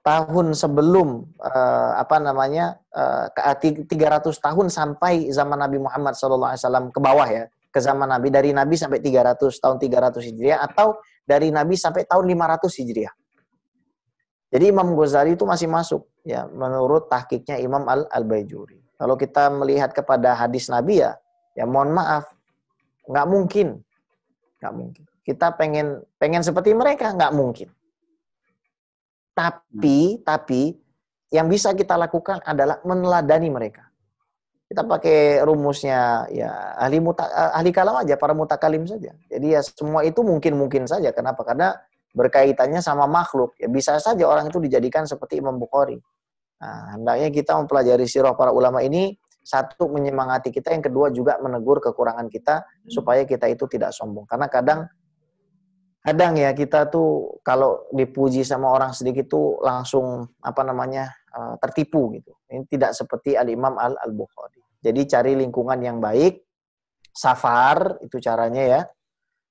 tahun sebelum 300 tahun sampai zaman Nabi Muhammad SAW ke bawah ya, ke zaman Nabi, dari Nabi sampai 300 tahun 300 Hijriah, atau dari Nabi sampai tahun 500 Hijriah. Jadi Imam Ghazali itu masih masuk ya menurut tahqiqnya Imam Al-Baijuri. Kalau kita melihat kepada hadis Nabi ya mohon maaf, nggak mungkin. Kita pengen seperti mereka, nggak mungkin. Tapi yang bisa kita lakukan adalah meneladani mereka. Kita pakai rumusnya ya ahli kalam aja, para mutakalim saja. Jadi ya semua itu mungkin saja. Kenapa? Karena berkaitannya sama makhluk. Ya bisa saja orang itu dijadikan seperti Imam Bukhari. Nah, hendaknya kita mempelajari sirah para ulama ini, satu menyemangati kita, yang kedua juga menegur kekurangan kita supaya kita itu tidak sombong. Karena kadang ya kita tuh kalau dipuji sama orang sedikit tuh langsung tertipu gitu. Ini tidak seperti Al-Imam Al-Bukhari. Jadi cari lingkungan yang baik, safar itu caranya ya.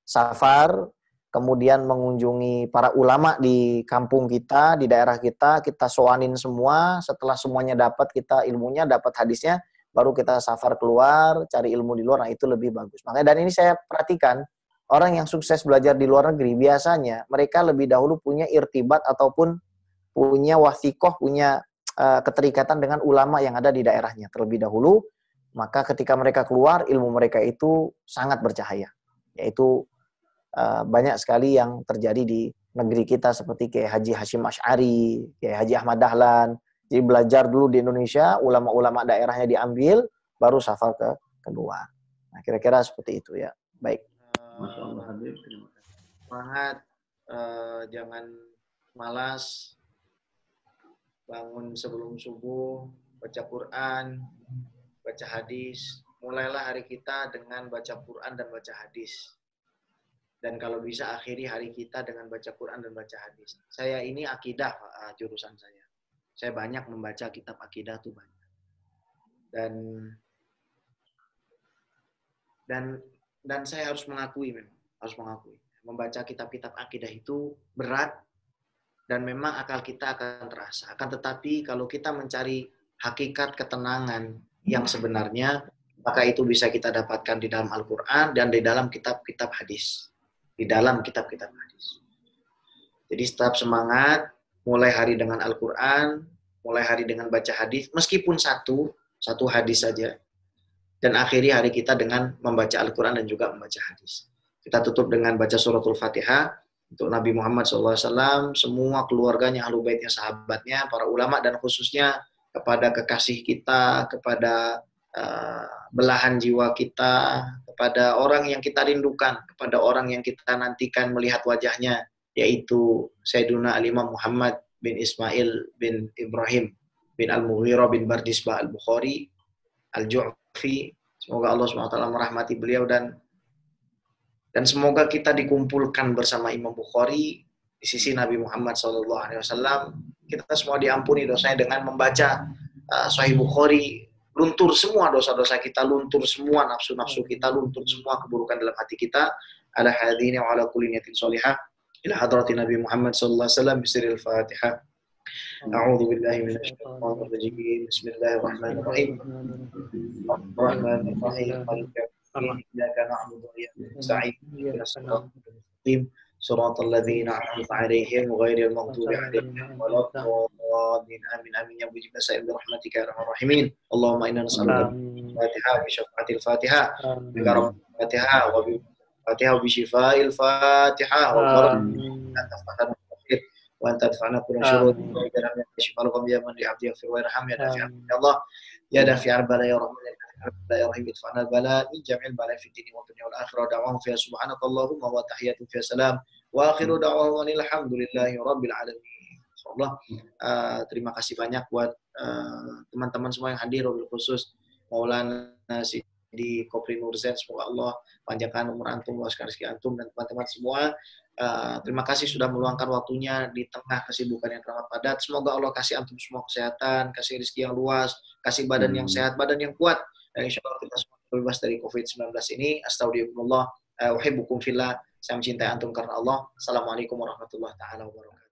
Safar, kemudian mengunjungi para ulama di kampung kita, di daerah kita soanin semua. Setelah semuanya dapat, kita ilmunya, dapat hadisnya, baru kita safar keluar, cari ilmu di luar. Nah, itu lebih bagus. Makanya, dan ini saya perhatikan, orang yang sukses belajar di luar negeri, biasanya mereka lebih dahulu punya irtibat ataupun punya wathikoh, punya keterikatan dengan ulama yang ada di daerahnya terlebih dahulu. Maka ketika mereka keluar, ilmu mereka itu sangat bercahaya. Yaitu banyak sekali yang terjadi di negeri kita seperti kayak Haji Hashim Asy'ari, kayak Haji Ahmad Dahlan. Jadi belajar dulu di Indonesia, ulama-ulama daerahnya diambil, baru safar ke kedua. Nah, kira-kira seperti itu ya. Baik. Masya Allah, Habib. Terima kasih. Semangat, jangan malas, bangun sebelum subuh, baca Quran, baca hadis. Mulailah hari kita dengan baca Quran dan baca hadis. Dan kalau bisa akhiri hari kita dengan baca Quran dan baca hadis. Saya ini akidah jurusan saya. Saya banyak membaca kitab akidah tuh banyak. Dan saya harus mengakui membaca kitab-kitab akidah itu berat dan memang akal kita akan terasa. Akan tetapi kalau kita mencari hakikat ketenangan yang sebenarnya, maka itu bisa kita dapatkan di dalam Al-Quran dan di dalam kitab-kitab hadis. Jadi tetap semangat, mulai hari dengan Al-Quran, mulai hari dengan baca hadis, meskipun satu hadis saja. Dan akhiri hari kita dengan membaca Al-Quran dan juga membaca hadis. Kita tutup dengan baca suratul Fatihah untuk Nabi Muhammad SAW, semua keluarganya, ahlu baitnya, sahabatnya, para ulama, dan khususnya kepada kekasih kita, kepada belahan jiwa kita, kepada orang yang kita rindukan, kepada orang yang kita nantikan melihat wajahnya, yaitu Sayyiduna Al-Imam Muhammad bin Ismail bin Ibrahim bin Al-Mughirah bin Bardisbah Al-Bukhari Al-Ju'fi. Semoga Allah SWT merahmati beliau dan semoga kita dikumpulkan bersama Imam Bukhari di sisi Nabi Muhammad SAW. Kita semua diampuni dosanya dengan membaca Sahih Bukhari. Luntur semua dosa-dosa kita, luntur semua nafsu-nafsu kita, luntur semua keburukan dalam hati kita. Ala hadini wa ala kulli niyatin sholihah ila hadrati Nabi Muhammad sallallahu alaihi wasallam bisiril Fatihah. A'udzu billahi minasyaitonir rajim. Bismillahirrahmanirrahim. Ar-Rahmanir Rahim. Maliki yaumiddin. Iyyaka na'budu wa iyyaka nasta'in. Ihdinas siratal mustaqim. Siratal ladzina an'amta 'alaihim ghairil maghdubi 'alaihim waladdallin. Amin amin ya mujib as-sa'il bi rahmatika ya arhamar rahimin. Allahumma inna nas'aluka al-Fatihah bi syafaatil Fatihah. Bi karamil Fatihah wa bi Fatihah wa bi shifaa'il Fatihah wa barakatuh. وأن تدفعنا كل شرور وإجرام يكشف الغم يا من يعبد يغفر ويرحم يا دافع يا الله يا دافع البلاء يا رحمن يا رحيم ادفعنا البلاء من جميع البلاء في الدين والدنيا والآخرة دعواهم فيها سبحانك اللهم وتحياتهم فيها سلام وآخر دعواهم الحمد لله رب العالمين. Insyaallah terima kasih banyak buat teman-teman semua yang hadir, wabil khusus Maulana Sidi Kopri Nurzain, semoga Allah panjangkan umur antum, luaskan rezeki antum dan teman-teman semua. Terima kasih sudah meluangkan waktunya di tengah kesibukan yang teramat padat. Semoga Allah kasih antum semua kesehatan, kasih rezeki yang luas, kasih badan yang sehat, badan yang kuat. Dan insya Allah kita semua bebas dari COVID-19 ini. Astagfirullah, uhibbukum fillah. Saya mencintai antum karena Allah. Assalamualaikum warahmatullahi wabarakatuh.